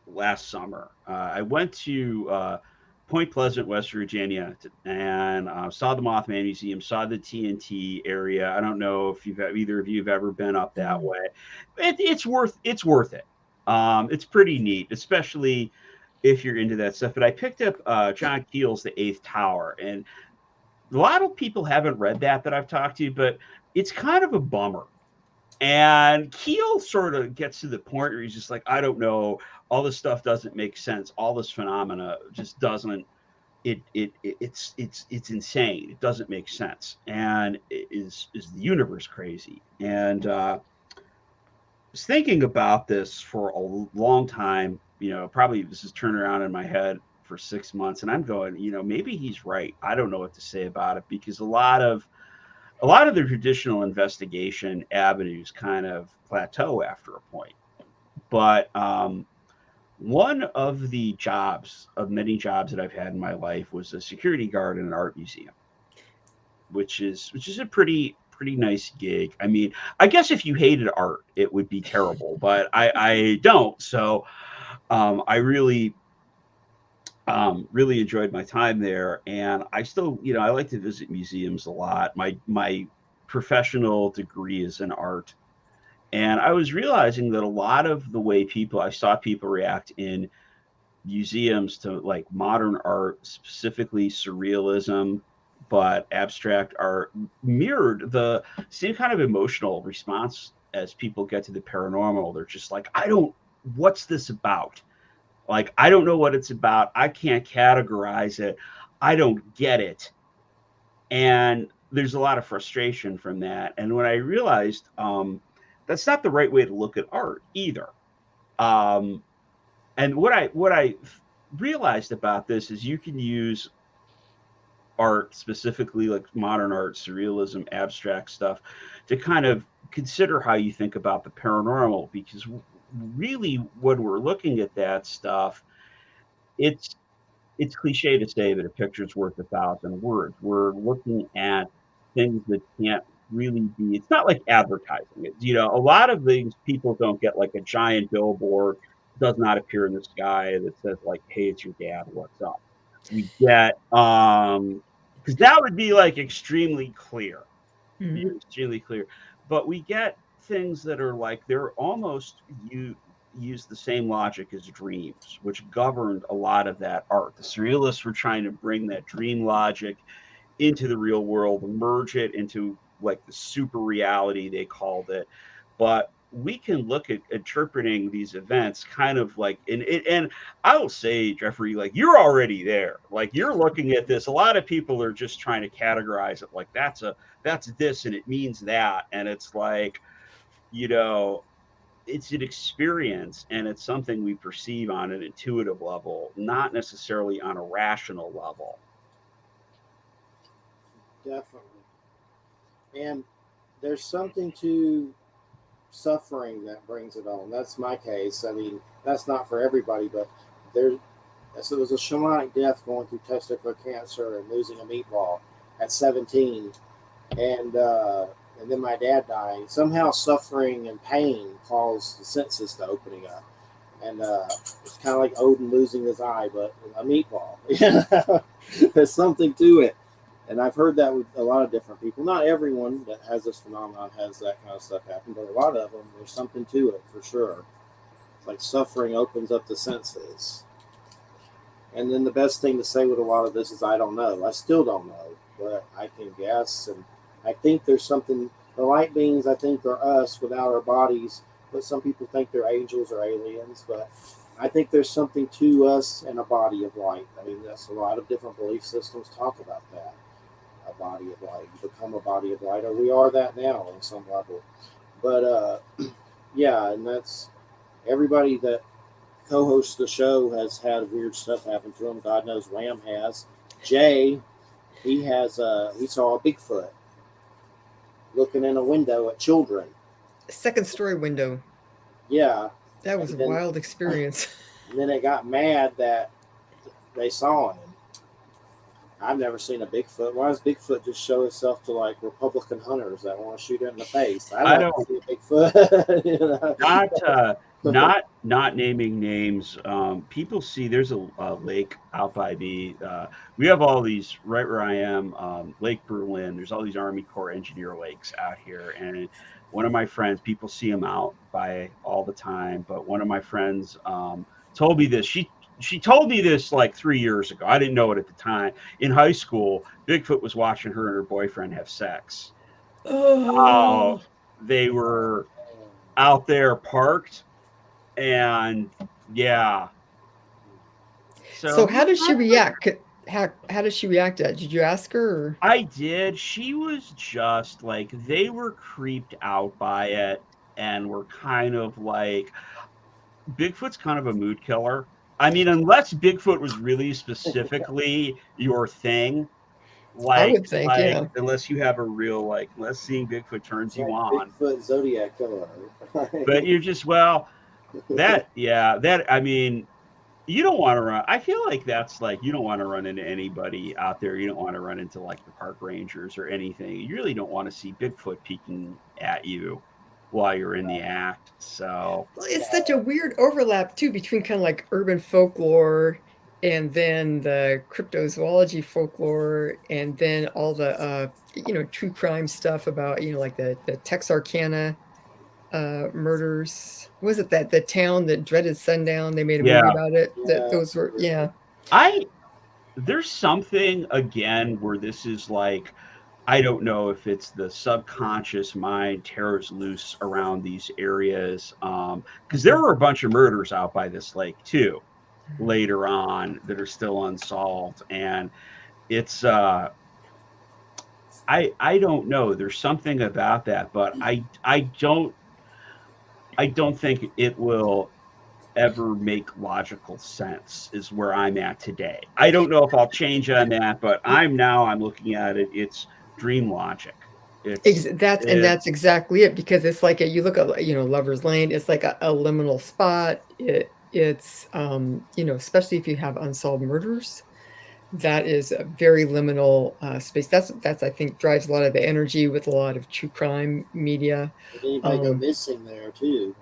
last summer. I went to Point Pleasant, West Virginia, and saw the Mothman Museum, saw the TNT area. I don't know if either of you have ever been up that way. It's worth it. It's pretty neat, especially if you're into that stuff. But I picked up John Keel's The Eighth Tower, and a lot of people haven't read that I've talked to, but it's kind of a bummer. And Keel sort of gets to the point where he's just like, I don't know, all this stuff doesn't make sense. All this phenomena just doesn't. It's insane. It doesn't make sense. And is the universe crazy? And I was thinking about this for a long time. Probably this is turning around in my head for 6 months, and I'm going, maybe he's right. I don't know what to say about it, because a lot of the traditional investigation avenues kind of plateau after a point. But one of the many jobs that I've had in my life was a security guard in an art museum, which is a pretty nice gig. I mean, I guess if you hated art, it would be terrible, but I don't. So I really enjoyed my time there, and I still, I like to visit museums a lot. My professional degree is in art, and I was realizing that a lot of the way I saw people react in museums to like modern art, specifically surrealism, but abstract art mirrored the same kind of emotional response as people get to the paranormal. They're just like, what's this about? Like, I don't know what it's about. I can't categorize it. I don't get it. And there's a lot of frustration from that. And when I realized that's not the right way to look at art either. Um, and what I realized about this is you can use art, specifically like modern art, surrealism, abstract stuff, to kind of consider how you think about the paranormal. Because really, when we're looking at that stuff, it's it's cliche to say that a picture's worth 1,000 words. We're looking at things that can't really be. It's not like advertising. A lot of things people don't get, like a giant billboard does not appear in the sky that says like, "Hey, it's your dad. What's up?" We get because that would be like extremely clear. Be Mhm. extremely clear. But we get things that are like they're almost you use the same logic as dreams, which governed a lot of that art. The surrealists were trying to bring that dream logic into the real world, merge it into like the super reality they called it. But we can look at interpreting these events kind of like and I will say, Jeffrey, like you're already there. Like you're looking at this. A lot of people are just trying to categorize it like that's this and it means that. And it's like, you know, it's an experience and it's something we perceive on an intuitive level, not necessarily on a rational level. Definitely. And there's something to suffering that brings it on. That's my case. I mean, that's not for everybody, but there. So it was a shamanic death going through testicular cancer and losing a meatball at 17, and then my dad dying. Somehow, suffering and pain caused the senses to opening up, and it's kind of like Odin losing his eye, but a meatball. There's something to it. And I've heard that with a lot of different people. Not everyone that has this phenomenon has that kind of stuff happen, but a lot of them, there's something to it for sure. It's like suffering opens up the senses. And then the best thing to say with a lot of this is, I don't know. I still don't know, but I can guess. And I think there's something, the light beings, I think, are us without our bodies, but some people think they're angels or aliens. But I think there's something to us and a body of light. I mean, that's a lot of different belief systems talk about that. A body of light. You become a body of light, or we are that now on some level. But yeah, and that's everybody that co-hosts the show has had weird stuff happen to him. God knows Wham has. Jay, he saw a Bigfoot looking in a window at children. Second story window. Yeah. That was a wild experience. And then it got mad that they saw him. I've never seen a Bigfoot. Why does Bigfoot just show itself to like Republican hunters that want to shoot it in the face? I don't see a Bigfoot. You know? Not naming names. People see there's a lake out by me. We have all these right where I am, Lake Berlin. There's all these Army Corps engineer lakes out here, and one of my friends, people see them out by all the time. But one of my friends told me this. She told me this like 3 years ago. I didn't know it at the time. In high school, Bigfoot was watching her and her boyfriend have sex. Oh, They were out there parked, and yeah. So how does she react? How does she react to that? Did you ask her? Or? I did. She was just like, they were creeped out by it and were kind of like, Bigfoot's kind of a mood killer. I mean, unless Bigfoot was really specifically your thing, I would think, yeah. unless you have a real unless seeing Bigfoot turns you on. Bigfoot Zodiac killer. But you're just I mean, you don't want to run. I feel like that's like you don't want to run into anybody out there. You don't want to run into like the park rangers or anything. You really don't want to see Bigfoot peeking at you while you're in the act. So it's such a weird overlap too between kind of like urban folklore and then the cryptozoology folklore and then all the true crime stuff about like the Texarkana murders. Was it that the town that dreaded sundown? They made a movie about it. Those were there's something again where this is like, I don't know if it's the subconscious mind tears loose around these areas. Because there were a bunch of murders out by this lake too later on that are still unsolved, and it's I don't know. There's something about that, but I don't think it will ever make logical sense is where I'm at today. I don't know if I'll change on that, but I'm looking at it. It's dream logic. It's That's exactly it, because it's like you look at, Lover's Lane, it's like a liminal spot. It's especially if you have unsolved murders, that is a very liminal space. That's I think drives a lot of the energy with a lot of true crime media. Did anybody go missing there too?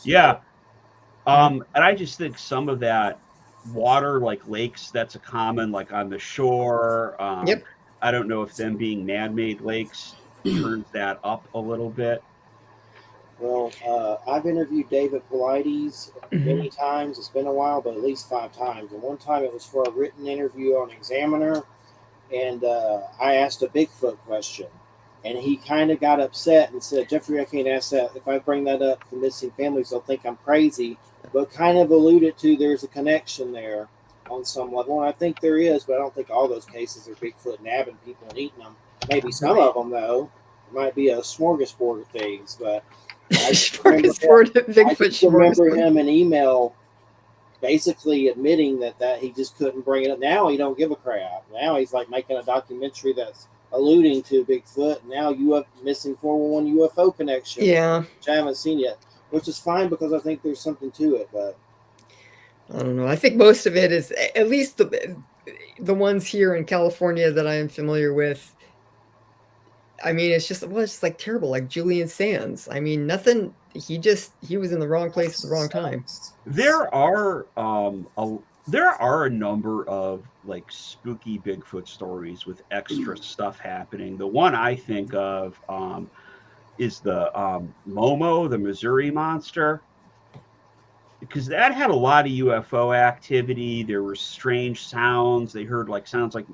Yeah. And I just think some of that water, like lakes, that's a common, like on the shore. Yep. I don't know if them being man-made lakes turns that up a little bit. Well, I've interviewed David Paulides many times. It's been a while, but at least 5 times. And one time it was for a written interview on Examiner, and I asked a Bigfoot question. And he kind of got upset and said, Jeffrey, I can't ask that. If I bring that up to missing families, they'll think I'm crazy. But kind of alluded to there's a connection there on some level. And I think there is, but I don't think all those cases are Bigfoot nabbing people and eating them. Maybe some of them, though. It might be a smorgasbord of things. But I remember him in email basically admitting that he just couldn't bring it up. Now he don't give a crap. Now he's like making a documentary that's alluding to Bigfoot. Now missing 411 UFO connection. Yeah. Which I haven't seen yet, which is fine because I think there's something to it. But I don't know. I think most of it is, at least the ones here in California that I am familiar with. I mean, it's just like terrible, like Julian Sands. I mean, nothing. He was in the wrong place at the wrong time. There are a number of like spooky Bigfoot stories with extra stuff happening. The one I think of is the Momo, the Missouri Monster, because that had a lot of UFO activity. There were strange sounds. They heard sounds like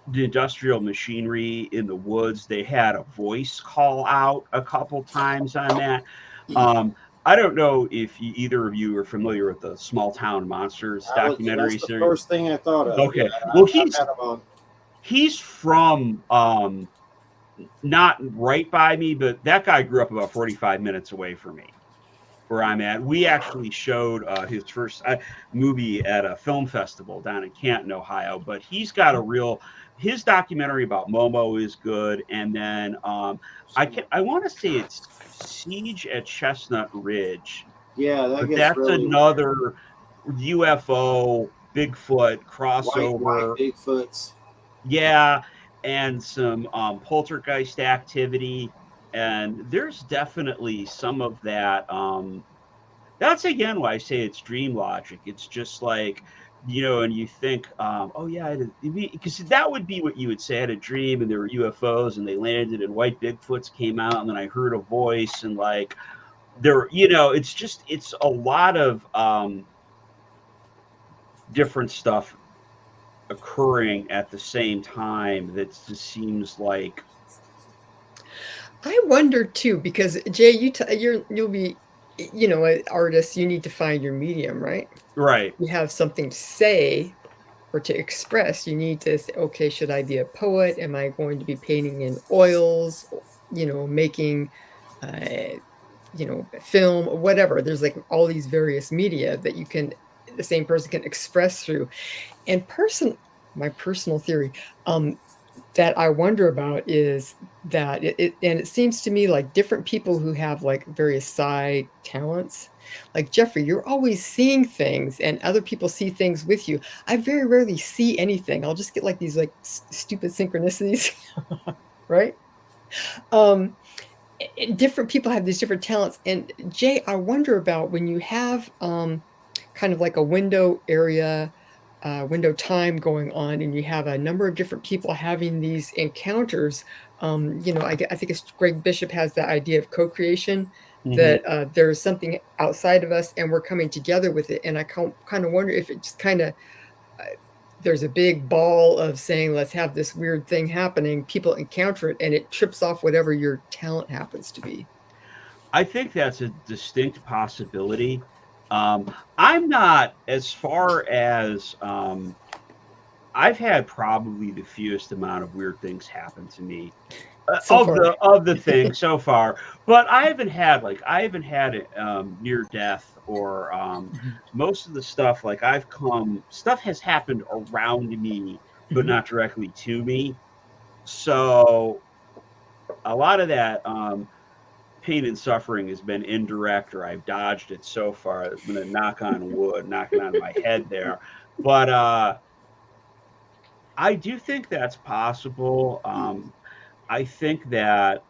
the industrial machinery in the woods. They had a voice call out a couple times on that. I don't know if either of you are familiar with the Small Town Monsters documentary that's the series. First thing I thought of. Okay, yeah, well he's from not right by me, but that guy grew up about 45 minutes away from me, where I'm at. We actually showed his first movie at a film festival down in Canton, Ohio. But he's got his documentary about Momo is good, and then I want to say it's Siege at Chestnut Ridge. Yeah, that's really another UFO Bigfoot crossover. White Bigfoots. Yeah, and some poltergeist activity, and there's definitely some of that. That's again why I say it's dream logic. It's just like, and you think, oh yeah, because that would be what you would say. I had a dream and there were UFOs and they landed and white Bigfoots came out and then I heard a voice and it's a lot of different stuff occurring at the same time. That just seems like. I wonder too, because Jay, you'll be, an artist. You need to find your medium, right? Right. You have something to say or to express. You need to say, okay, should I be a poet? Am I going to be painting in oils? Making, film, whatever. There's like all these various media that the same person can express through. And my personal theory, that I wonder about is that it seems to me like different people who have like various side talents, like Jeffrey, you're always seeing things and other people see things with you. I very rarely see anything. I'll just get like these like stupid synchronicities, right? Different people have these different talents. And Jay, I wonder about when you have kind of like a window time going on, and you have a number of different people having these encounters. I think it's Greg Bishop has that idea of co-creation, that there's something outside of us and we're coming together with it. And I kind of wonder if it just kind of there's a big ball of saying, let's have this weird thing happening. People encounter it and it trips off whatever your talent happens to be. I think that's a distinct possibility. I'm not, as far as I've had probably the fewest amount of weird things happen to me So far. of the things so far, but I haven't had near death or most of the stuff. Like stuff has happened around me, but not directly to me. So a lot of that pain and suffering has been indirect, or I've dodged it so far. I'm going to knock on wood, knocking on my head there. But I do think that's possible. I think that,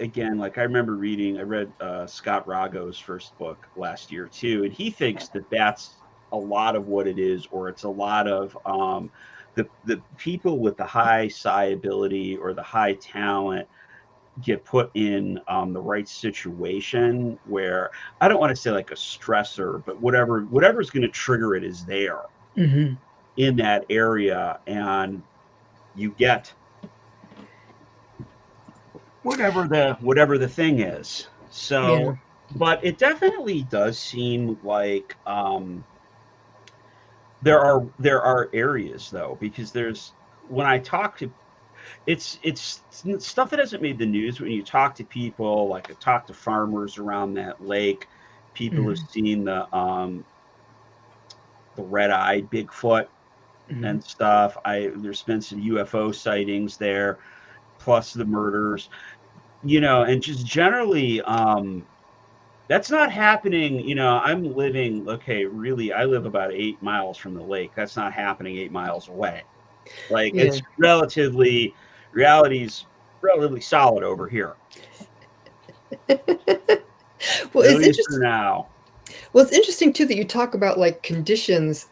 again, like I read Scott Rago's first book last year too, and he thinks that that's a lot of what it is, or it's a lot of the people with the high psi ability or the high talent get put in the right situation where, I don't want to say like a stressor, but whatever's going to trigger it is there in that area, and you get whatever the thing is. So, Yeah. but it definitely does seem like there are areas though, because when I talk to, it's stuff that hasn't made the news. When you talk to people, like I talked to farmers around that lake, people have seen the red-eyed Bigfoot and stuff. There's been some UFO sightings there, plus the murders, and just generally, that's not happening. I live about 8 miles from the lake. That's not happening 8 miles away. Like, it's reality's relatively solid over here. Well, at least for now. Well, it's interesting too that you talk about like conditions.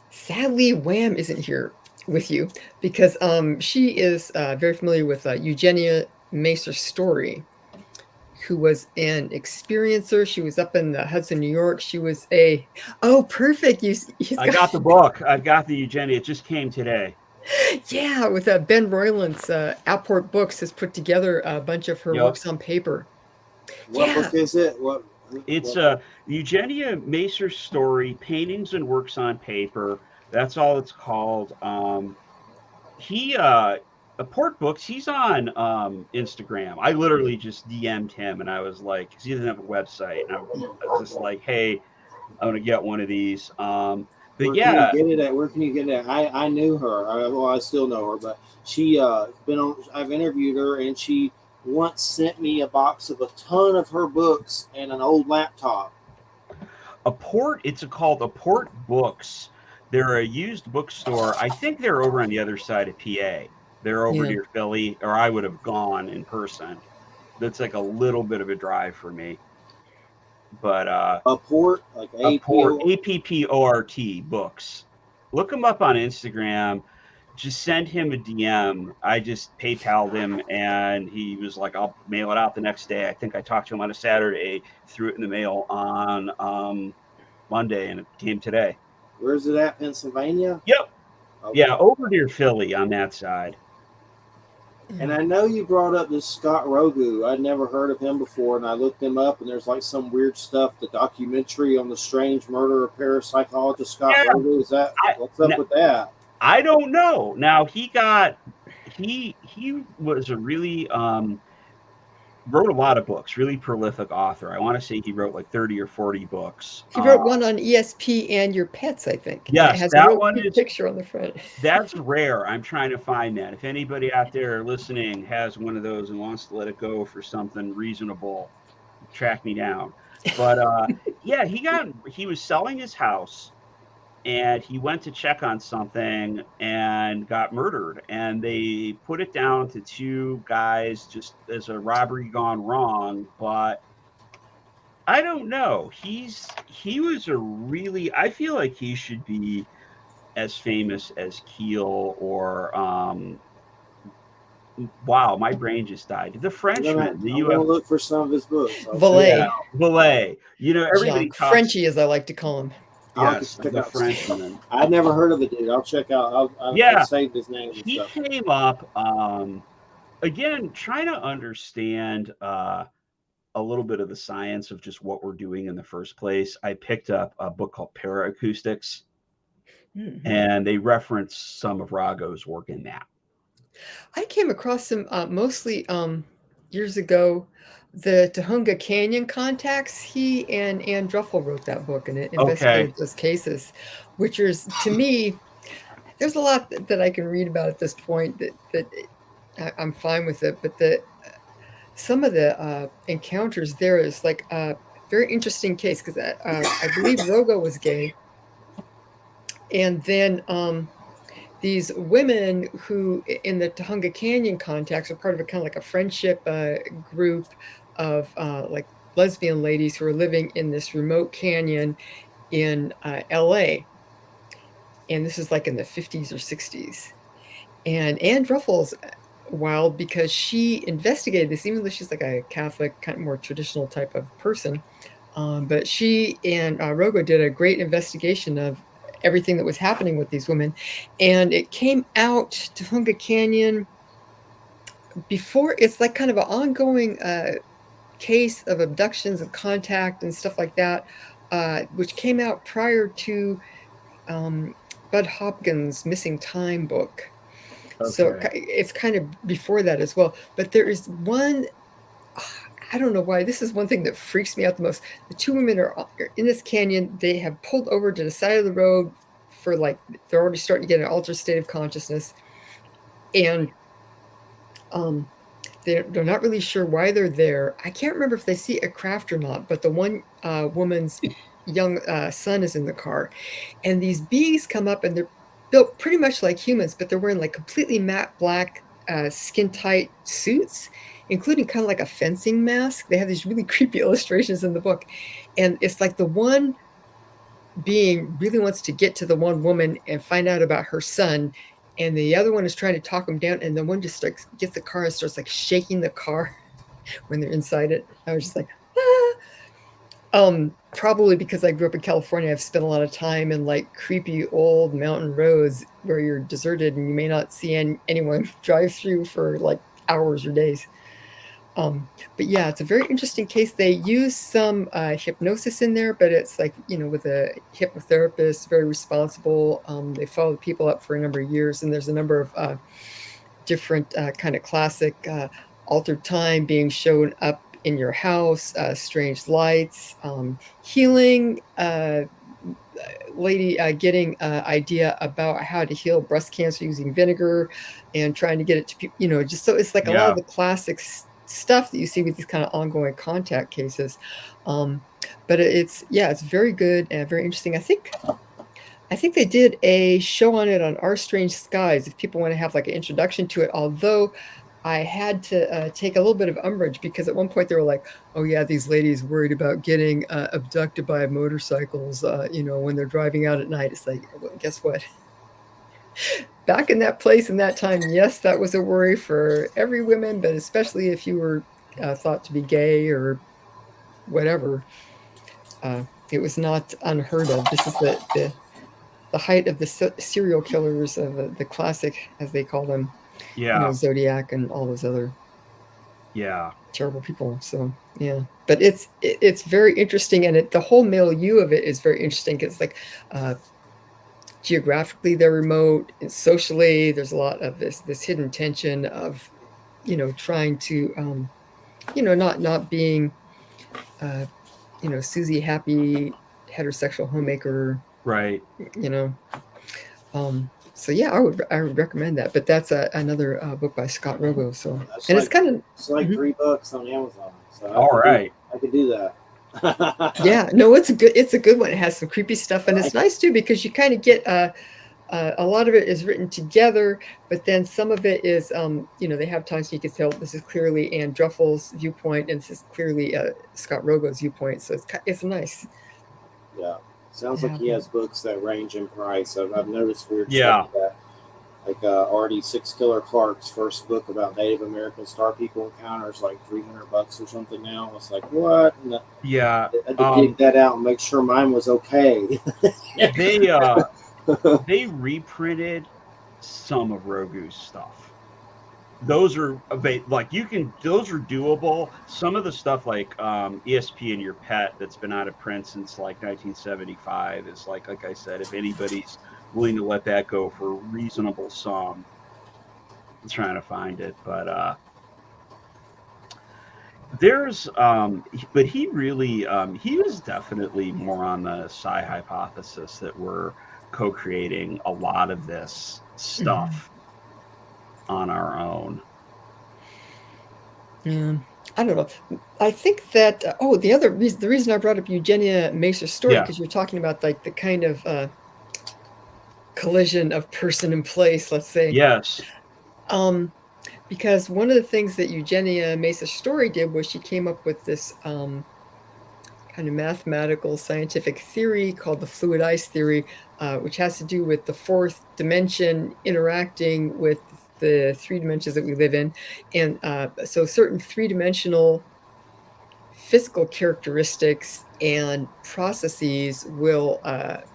Sadly, Wham isn't here with you because she is very familiar with Eugenia Macer-Story, who was an experiencer. She was up in the Hudson, New York. She was perfect. I got the book. I've got the Eugenia. It just came today. Yeah, with Ben Roylance, Outport Books has put together a bunch of her works on paper. What book is it? It's Eugenia Macer-Story, Paintings and Works on Paper. That's all it's called. Port Books, he's on Instagram. I literally just DM'd him, and I was like, because he doesn't have a website, and I was just like, hey, I'm gonna get one of these. But where can you get it at? Where can you get it at? I knew her. I still know her, but she I've interviewed her, and she once sent me a box of a ton of her books and an old laptop. It's called A Port Books. They're a used bookstore. I think they're over on the other side of PA. They're over near Philly, or I would have gone in person. That's like a little bit of a drive for me. But Apport, like APPORT Books. Look him up on Instagram. Just send him a DM. I just PayPal'd him, and he was like, I'll mail it out the next day. I think I talked to him on a Saturday, threw it in the mail on Monday, and it came today. Where's it at? Pennsylvania? Yep. Okay. Yeah, over near Philly on that side. And I know you brought up this Scott Rogu. I'd never heard of him before, and I looked him up, and there's like some weird stuff, the documentary on the strange murder of parapsychologist Scott Rogu. Is that what's up with that? I don't know. Now he was a really wrote a lot of books, really prolific author. I want to say he wrote like 30 or 40 books. He wrote one on ESP and Your Pets, I think. Yes, it has that a one is picture on the front. That's rare. I'm trying to find that. If anybody out there listening has one of those and wants to let it go for something reasonable, track me down. But yeah, he was selling his house, and he went to check on something and got murdered. And they put it down to two guys just as a robbery gone wrong. But I don't know. He was I feel like he should be as famous as Keel or wow, my brain just died. The Frenchman. I'm gonna look for some of his books. Valet. Valet. You know, everything. Frenchie, as I like to call him. I'll have Yes, to check the out. Frenchman. I'd never heard of the dude. I'll check out. Yeah. I'll save his name and He stuff. came up again, trying to understand a little bit of the science of just what we're doing in the first place. I picked up a book called Paraacoustics, and they reference some of Rago's work in that. I came across him mostly years ago. The Tahunga Canyon contacts. He and Ann Druffel wrote that book, and it investigated those cases, which is, to me, there's a lot that I can read about at this point that I'm fine with it, but some of the encounters there is like a very interesting case, because I believe Rogo was gay, and then these women who in the Tahunga Canyon contacts are part of a kind of like a friendship group of like lesbian ladies who are living in this remote canyon in LA. And this is like in the 50s or 60s. And Ann Druffel's wild because she investigated this, even though she's like a Catholic, kind of more traditional type of person. But she and Rogo did a great investigation of everything that was happening with these women. And it came out to Tahunga Canyon before. It's like kind of an ongoing case of abductions and contact and stuff like that, which came out prior to Bud Hopkins' Missing Time book. Okay. So it's kind of before that as well. But there is one, I don't know why, this is one thing that freaks me out the most. The two women are in this canyon. They have pulled over to the side of the road for like, they're already starting to get an altered state of consciousness. And they're not really sure why they're there. I can't remember if they see a craft or not, but the one woman's young son is in the car. And these beings come up, and they're built pretty much like humans, but they're wearing like completely matte black skin tight suits, including kind of like a fencing mask. They have these really creepy illustrations in the book. And it's like the one being really wants to get to the one woman and find out about her son, and the other one is trying to talk him down, and the one just like gets the car and starts like shaking the car when they're inside it. I was just like, ah. Probably because I grew up in California, I've spent a lot of time in like creepy old mountain roads where you're deserted and you may not see anyone drive through for like hours or days. But yeah, it's a very interesting case. They use some hypnosis in there, but it's like, with a hypnotherapist, very responsible. They follow the people up for a number of years, and there's a number of different kind of classic altered time being shown up in your house, strange lights, healing, lady getting idea about how to heal breast cancer using vinegar and trying to get it to people, just so it's like a lot of the classic stuff that you see with these kind of ongoing contact cases. But it's very good and very interesting. I think they did a show on it on Our Strange Skies if people want to have like an introduction to it, although I had to take a little bit of umbrage because at one point they were like, oh yeah, these ladies worried about getting abducted by motorcycles, when they're driving out at night. It's like, well, guess what? Back in that place in that time, yes, that was a worry for every woman, but especially if you were thought to be gay or whatever. It was not unheard of. This is the height of the serial killers of the classic, as they call them. Zodiac and all those other terrible people. So yeah, but it's very interesting, and the whole milieu of it is very interesting because like geographically they're remote, and socially there's a lot of this hidden tension of trying to not being Susie happy heterosexual homemaker, right? So yeah, I would recommend that. But that's another book by Scott Rogo. So and it's like $3 on Amazon. So I could do that. Yeah, no, it's a good one. It has some creepy stuff, and it's nice too because you kind of get a lot of it is written together, but then some of it is they have times you can tell this is clearly Ann Druffel's viewpoint and this is clearly Scott Rogo's viewpoint. So it's nice. Yeah. Sounds like he has books that range in price. I've noticed weird stuff like that. Like Artie Six Killer Clark's first book about Native American Star People encounters, like $300 or something now. It's like, what? And Yeah. I had to dig that out and make sure mine was okay. They reprinted some of Rogu's stuff. Those are like those are doable. Some of the stuff like ESP and Your Pet that's been out of print since like 1975 is like I said, if anybody's willing to let that go for a reasonable sum, I'm trying to find it. But there's but he really he was definitely more on the psi hypothesis that we're co-creating a lot of this stuff on our own. Yeah, I don't know. I think that the reason I brought up Eugenia Macer's story, because you're talking about like the kind of collision of person and place, let's say. Yes. Because one of the things that Eugenia Macer's story did was she came up with this kind of mathematical scientific theory called the fluid ice theory, which has to do with the fourth dimension interacting with the three dimensions that we live in. And so certain three-dimensional physical characteristics and processes will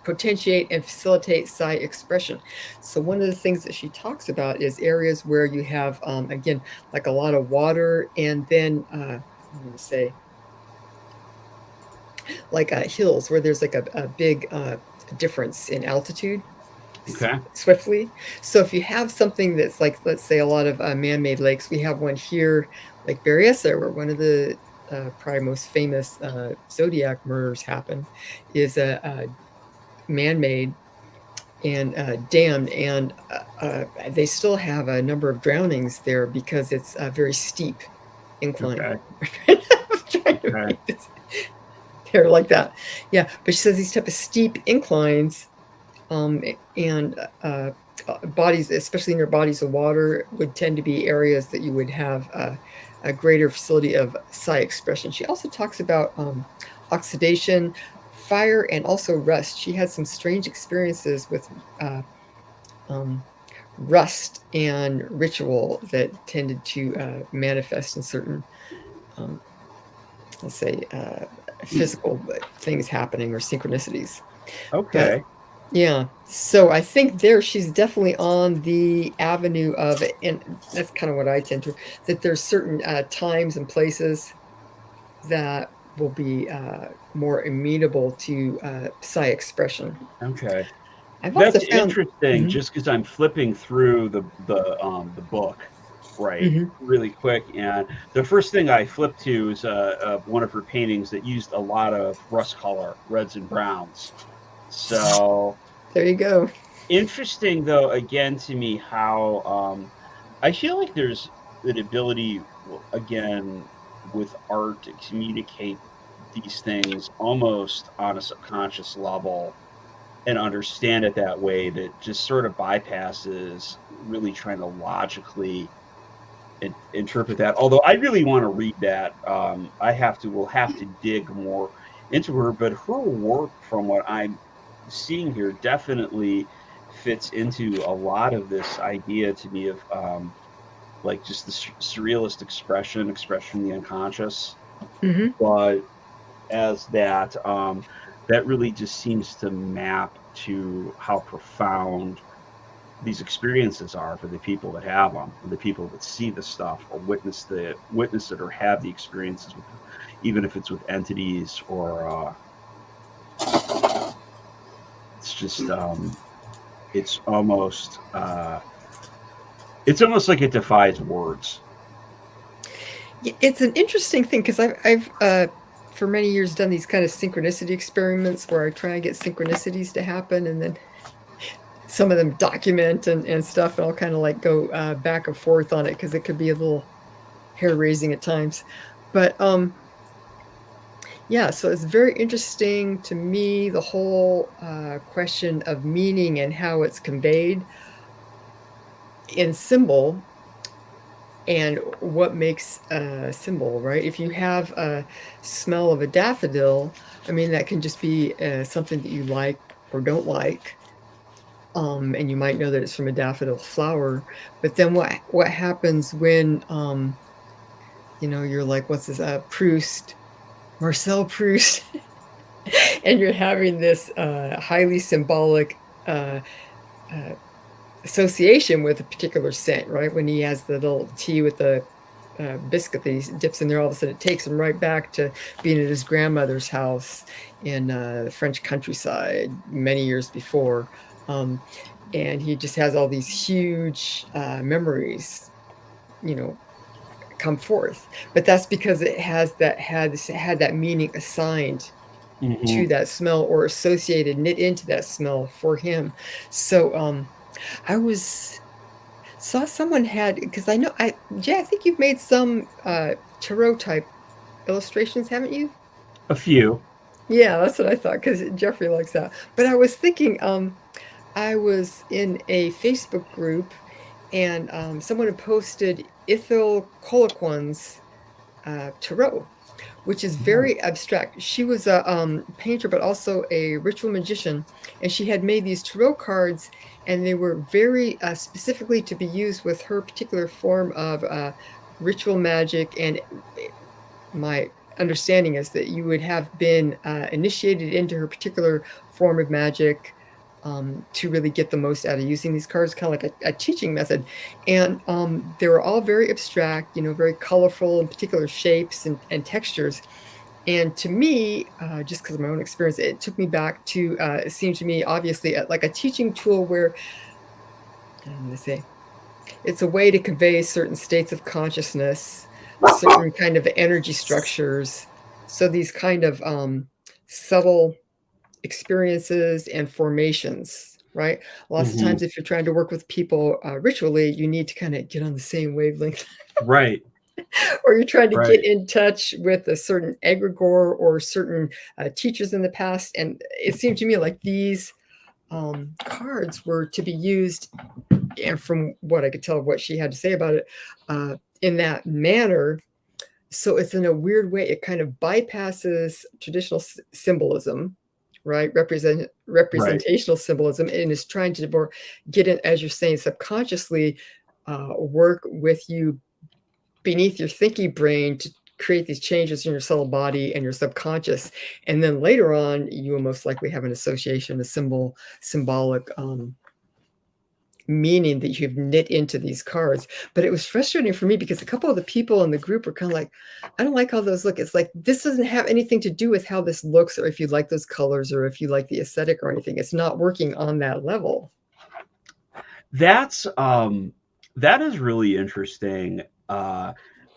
potentiate and facilitate psi expression. So one of the things that she talks about is areas where you have, again, like a lot of water, and then I'm going to say like hills where there's like a big difference in altitude. Okay. Swiftly. So if you have something that's like, let's say, a lot of man-made lakes, we have one here, like Berryessa, where one of the probably most famous Zodiac murders happened, is a man-made and dammed, and they still have a number of drownings there because it's a very steep incline. Okay. I'm trying to make this there like that. Yeah, but she says these type of steep inclines and bodies, especially near bodies of water, would tend to be areas that you would have a greater facility of psi expression. She also talks about oxidation, fire, and also rust. She had some strange experiences with rust and ritual that tended to manifest in certain, let's say, physical things happening or synchronicities. Okay. But, yeah, so I think there she's definitely on the avenue of, and that's kind of what I tend to, that there's certain times and places that will be more amenable to psi expression. Okay. That's interesting. Just because I'm flipping through the book, right, really quick, and the first thing I flipped to is one of her paintings that used a lot of rust color, reds and browns. So there you go. Interesting, though, again, to me, how I feel like there's an ability, again, with art to communicate these things almost on a subconscious level and understand it that way, that just sort of bypasses really trying to logically interpret that. Although I really want to read that. We'll have to dig more into her, but her work, from what I'm seeing here, definitely fits into a lot of this idea to me of like just the surrealist expression of the unconscious, but as that that really just seems to map to how profound these experiences are for the people that have them, for the people that see the stuff or witness it or have the experiences with, even if it's with entities or it's just it's almost like it defies words. It's an interesting thing, because I've for many years done these kind of synchronicity experiments where I try and get synchronicities to happen, and then some of them document and stuff, and I'll kind of like go back and forth on it because it could be a little hair-raising at times. But yeah, so it's very interesting to me, the whole question of meaning and how it's conveyed in symbol, and what makes a symbol, right? If you have a smell of a daffodil, I mean, that can just be something that you like or don't like. And you might know that it's from a daffodil flower. But then what happens when you're like, what's this? Proust, Marcel Proust, and you're having this highly symbolic association with a particular scent, right? When he has the little tea with the biscuit that he dips in there, all of a sudden it takes him right back to being at his grandmother's house in the French countryside many years before. And he just has all these huge memories, come forth. But that's because it had that meaning assigned to that smell or associated, knit into that smell for him. So I saw someone had, because Jay, I think you've made some tarot type illustrations, haven't you? A few. Yeah, that's what I thought, because Jeffrey likes that. But I was thinking, I was in a Facebook group, and someone had posted Ithil Coloquon's tarot, which is very abstract. She was a painter, but also a ritual magician, and she had made these tarot cards, and they were very specifically to be used with her particular form of ritual magic. And my understanding is that you would have been initiated into her particular form of magic to really get the most out of using these cards, kind of like a teaching method. And they were all very abstract, very colorful and particular shapes and textures. And to me, just because of my own experience, it took me back to, it seemed to me, obviously, like a teaching tool where, I'm going to say, it's a way to convey certain states of consciousness, certain kind of energy structures. So these kind of subtle experiences and formations, right? Lots of times, if you're trying to work with people ritually, you need to kind of get on the same wavelength. Right. Or you're trying to get in touch with a certain egregore or certain teachers in the past. And it seemed to me like these cards were to be used, and from what I could tell of what she had to say about it, in that manner. So it's in a weird way, it kind of bypasses traditional symbolism, right? Representational symbolism, and is trying to more get in, as you're saying, subconsciously work with you beneath your thinking brain to create these changes in your subtle body and your subconscious. And then later on, you will most likely have an association, a symbolic meaning that you've knit into these cards. But it was frustrating for me because a couple of the people in the group were kind of like, I don't like how those look. It's like, this doesn't have anything to do with how this looks, or if you like those colors, or if you like the aesthetic or anything. It's not working on that level. That is really interesting.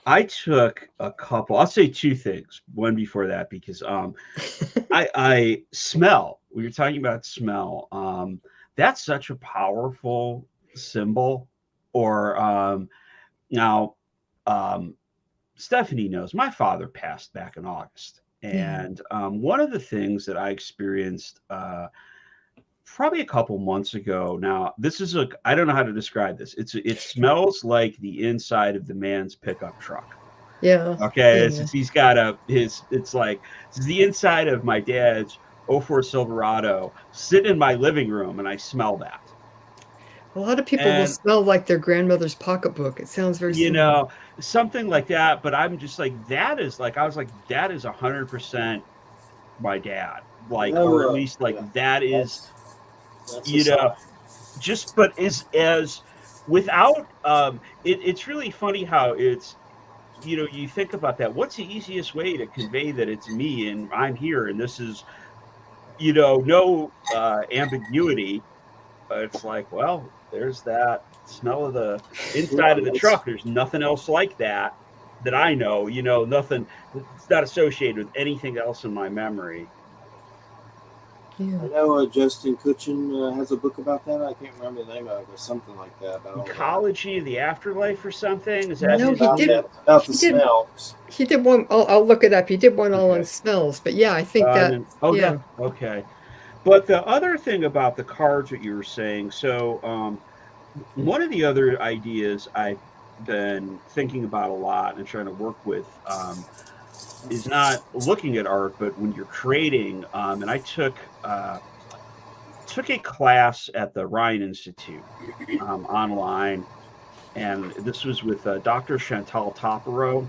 I took a couple, I'll say two things, one before that, because I smell, we were talking about smell. That's such a powerful symbol. Or now, Stephanie knows my father passed back in August. And one of the things that I experienced probably a couple months ago. Now, this is I don't know how to describe this. It smells like the inside of the man's pickup truck. Yeah. Okay. Yeah. He's got it's like, it's the inside of my dad's 04 Silverado sitting in my living room, and I smell that. A lot of people will smell like their grandmother's pocketbook. It sounds very similar. Something like that. But I'm just like, that is like, I was like, that is 100% my dad. Like, or at least like that is, just, but as without, it's really funny how it's, you think about that. What's the easiest way to convey that it's me and I'm here and this is, no ambiguity. It's like, well, there's that smell of the inside of the truck. There's nothing else like that I know. Nothing. It's not associated with anything else in my memory. Yeah. I know Justin Kutchin has a book about that. I can't remember the name of it, but something like that. Ecology of the Afterlife or something? Is that about the smells? He did one. I'll look it up. He did one all on smells. But yeah, I think that. Yeah. Okay. But the other thing about the cards that you were saying, so one of the other ideas I've been thinking about a lot and trying to work with is not looking at art, but when you're creating. And I took took a class at the Ryan Institute online, and this was with Dr. Chantal Topero.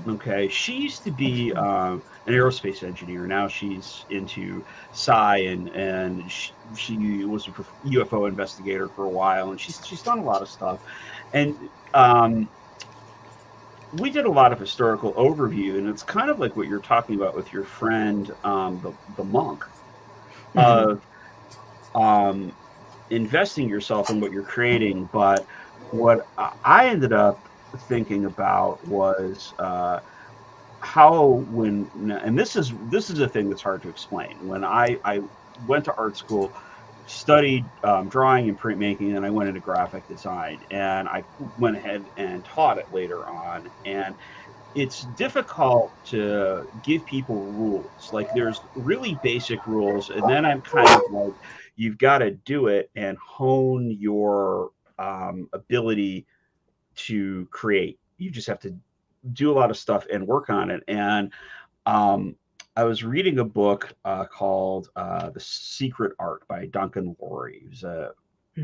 Okay, she used to be an aerospace engineer. Now she's into sci, and she was a UFO investigator for a while, and she's done a lot of stuff. And we did a lot of historical overview, and it's kind of like what you're talking about with your friend, the monk, of investing yourself in what you're creating. But what I ended up thinking about was and this is a thing that's hard to explain. When I went to art school, studied drawing and printmaking, and I went into graphic design, and I went ahead and taught it later on. And it's difficult to give people rules. Like, there's really basic rules, and then I'm kind of like, you've got to do it and hone your ability to create. You just have to do a lot of stuff and work on it. And I was reading a book called The Secret Art by Duncan Lorre. He's a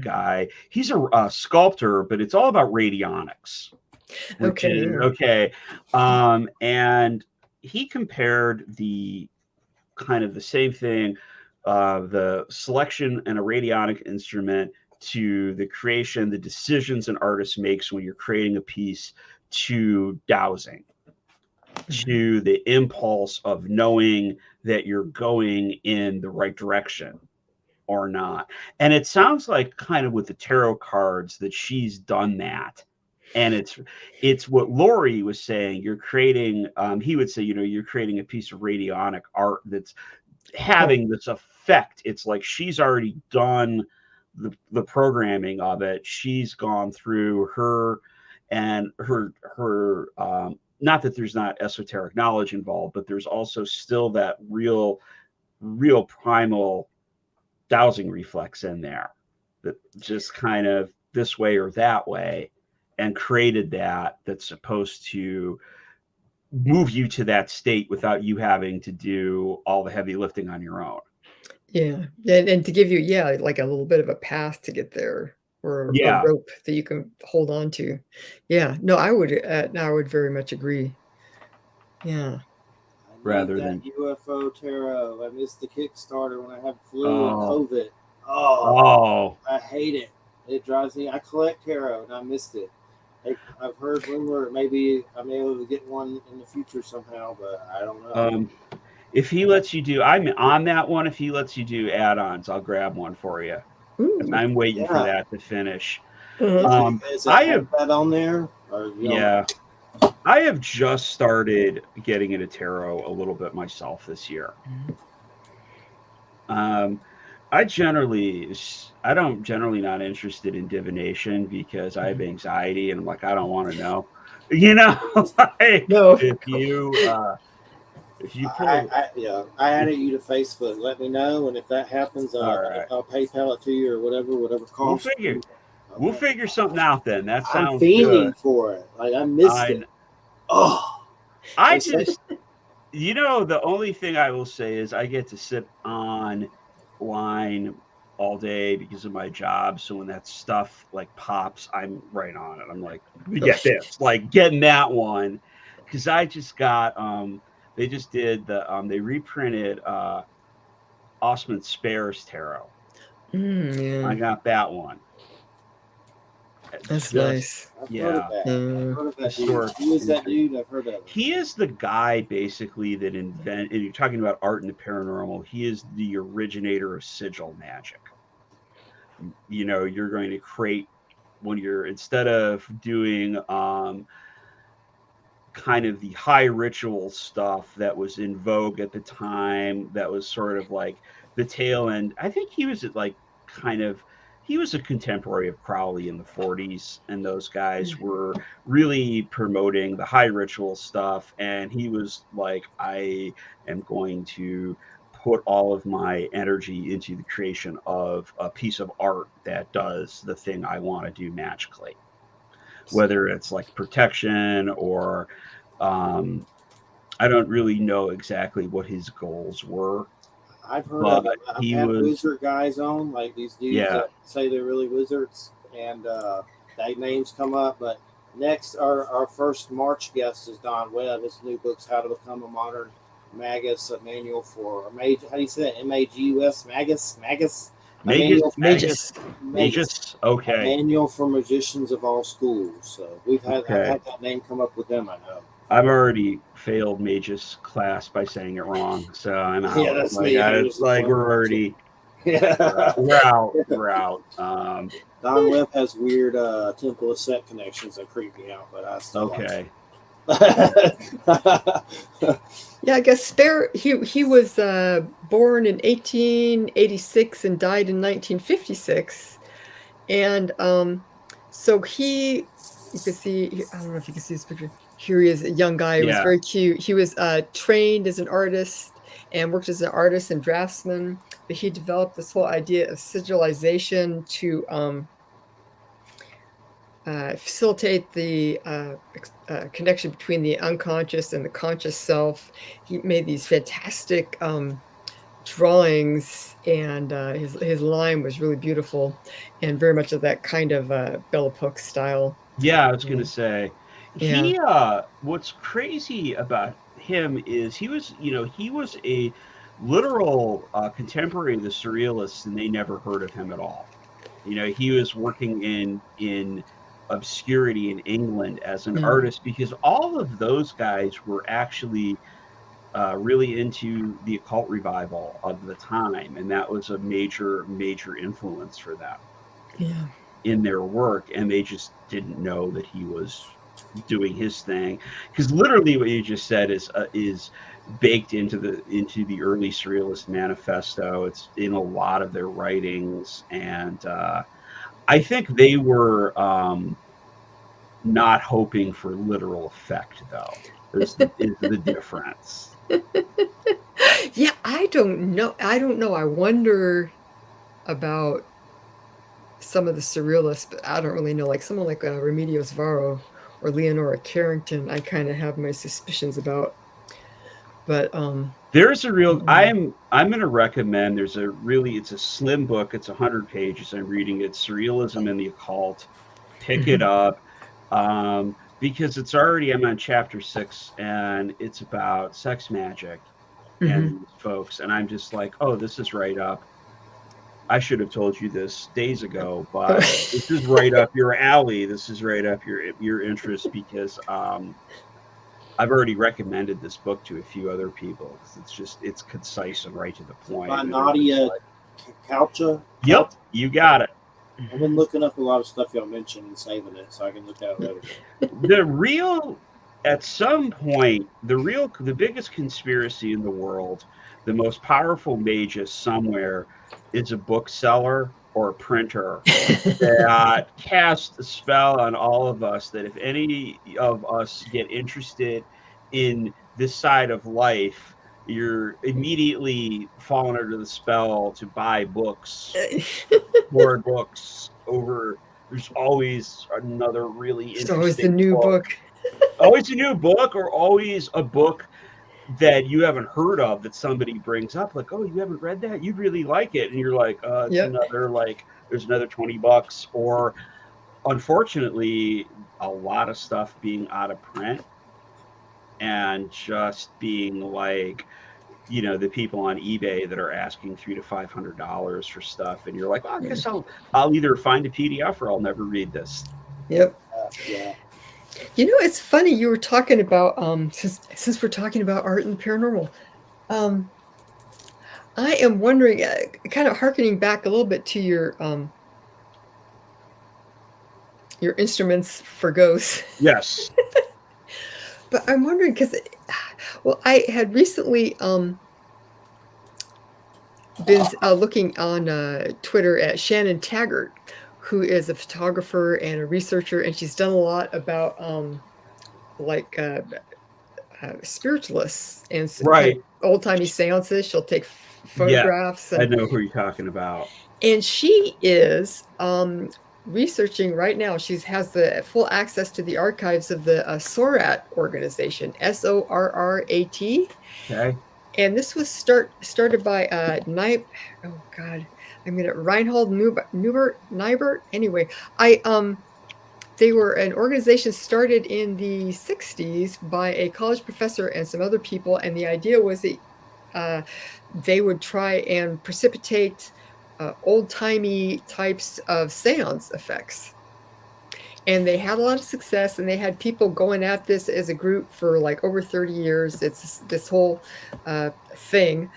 guy, he's a sculptor, but it's all about radionics. Okay. And he compared the kind of the same thing, the selection and a radionic instrument, to the creation, the decisions an artist makes when you're creating a piece, to dowsing, to the impulse of knowing that you're going in the right direction or not. And it sounds like, kind of with the tarot cards, that she's done that. And it's what Lorre was saying. You're creating, he would say, you're creating a piece of radionic art that's having this effect. It's like she's already done the programming of it. She's gone through her not that there's not esoteric knowledge involved, but there's also still that real primal dowsing reflex in there, that just kind of this way or that way, and created that's supposed to move you to that state without you having to do all the heavy lifting on your own. Yeah. And to give you, like a little bit of a path to get there, or a rope that you can hold on to. Yeah. No, I would very much agree. Yeah. Rather than UFO tarot. I missed the Kickstarter when I had flu and COVID. Oh, I hate it. It drives me. I collect tarot and I missed it. I've heard rumor maybe I may be able to get one in the future somehow, but I don't know. If he lets you do, I'm on that one. If he lets you do add-ons, I'll grab one for you. I'm waiting for that to finish. I have that on there. I have just started getting into tarot a little bit myself this year. I'm generally not interested in divination because I have anxiety and I'm like, I don't want to know. Like, no. If you I added you to Facebook. Let me know, and if that happens, I'll PayPal it to you or whatever cost. We'll figure something out then. That sounds I'm fiending for it. Like, I missed it. Oh, I just, the only thing I will say is I get to sit online all day because of my job. So when that stuff like pops, I'm right on it. I'm like, we get this, like getting that one, because I just got they just did they reprinted Osman Spare's tarot. I got that one. That's nice. I've heard of that dude. Who is that dude? I've heard of him. He is the guy basically that and you're talking about art and the paranormal. He is the originator of sigil magic. You're going to create, when you're, instead of doing kind of the high ritual stuff that was in vogue at the time, that was sort of like the tail end. I think he was he was a contemporary of Crowley in the 40s, and those guys were really promoting the high ritual stuff. And he was like, I am going to put all of my energy into the creation of a piece of art that does the thing I want to do magically, whether it's like protection or I don't really know exactly what his goals were, I've heard of but it. I've he had was, wizard guys on, like these dudes yeah. that say they're really wizards, and that names come up. But next, our first March guest is Don Webb. His new book's How to Become a Modern Magus, a manual for a mage. How do you say it? MAGUS, Magus, Magus. A manual, Magus. Magus. a Okay. manual for magicians of all schools. So I've Okay. had that name come up with them. I know. I've already failed Magus class by saying it wrong, so I'm out. Yeah, that's me. We're already Yeah. we're out. We're out. Don Webb has weird Temple of Set connections that creep me out, but I still Okay. Yeah, I guess he was born in 1886 and died in 1956, and so you can see. I don't know if you can see this picture. Here he is, a young guy. He was very cute. He was trained as an artist and worked as an artist and draftsman, but he developed this whole idea of sigilization to facilitate the connection between the unconscious and the conscious self. He made these fantastic drawings, and his line was really beautiful, and very much of that kind of Belle Époque style. Yeah, I was gonna say, Yeah. what's crazy about him is he was a literal contemporary of the Surrealists, and they never heard of him at all. He was working in obscurity in England as an artist, because all of those guys were actually really into the occult revival of the time, and that was a major influence for them in their work, and they just didn't know that he was doing his thing, because literally what you just said is baked into the early Surrealist manifesto. It's in a lot of their writings, and I think they were not hoping for literal effect, though. Is the difference. Yeah, I don't know. I wonder about some of the Surrealists, but I don't really know. Like someone like Remedios Varo or Leonora Carrington, I kind of have my suspicions about. But there's a real. I'm going to recommend. It's a slim book. It's 100 pages. I'm reading it. Surrealism and the Occult. Pick it up. Because I'm on chapter 6, and it's about sex magic and folks, and I'm just like, oh, this is right up. I should have told you this days ago, but this is right up your alley. This is right up your interest, because I've already recommended this book to a few other people. It's concise and right to the point. By Nadia Coucha. Yep, you got it. I've been looking up a lot of stuff y'all mentioned and saving it so I can look at it later. At some point, the biggest conspiracy in the world, the most powerful magus somewhere, is a bookseller or a printer that casts a spell on all of us, that if any of us get interested in this side of life, you're immediately falling under the spell to buy books, more books over. There's always another really interesting always the new book. Always a new book, or always a book that you haven't heard of that somebody brings up, like, oh, you haven't read that? You'd really like it. And you're like, there's another $20. Or unfortunately, a lot of stuff being out of print, and just being like, the people on eBay that are asking $300 to $500 for stuff, and you're like, I guess I'll either find a PDF or I'll never read this. Yep. Yeah. It's funny you were talking about since we're talking about art and paranormal. I am wondering, kind of hearkening back a little bit to your instruments for ghosts. Yes. But I'm wondering, because, I had recently been looking on Twitter at Shannon Taggart, who is a photographer and a researcher, and she's done a lot about spiritualists and right, old-timey seances. She'll take photographs. I know who you're talking about. And she is researching right now. She has the full access to the archives of the SORAT organization, SORRAT. Okay. And this was started by Reinhold Nibert. Anyway, they were an organization started in the 60s by a college professor and some other people, and the idea was that they would try and precipitate old-timey types of seance effects. And they had a lot of success, and they had people going at this as a group for like over 30 years. It's this whole thing.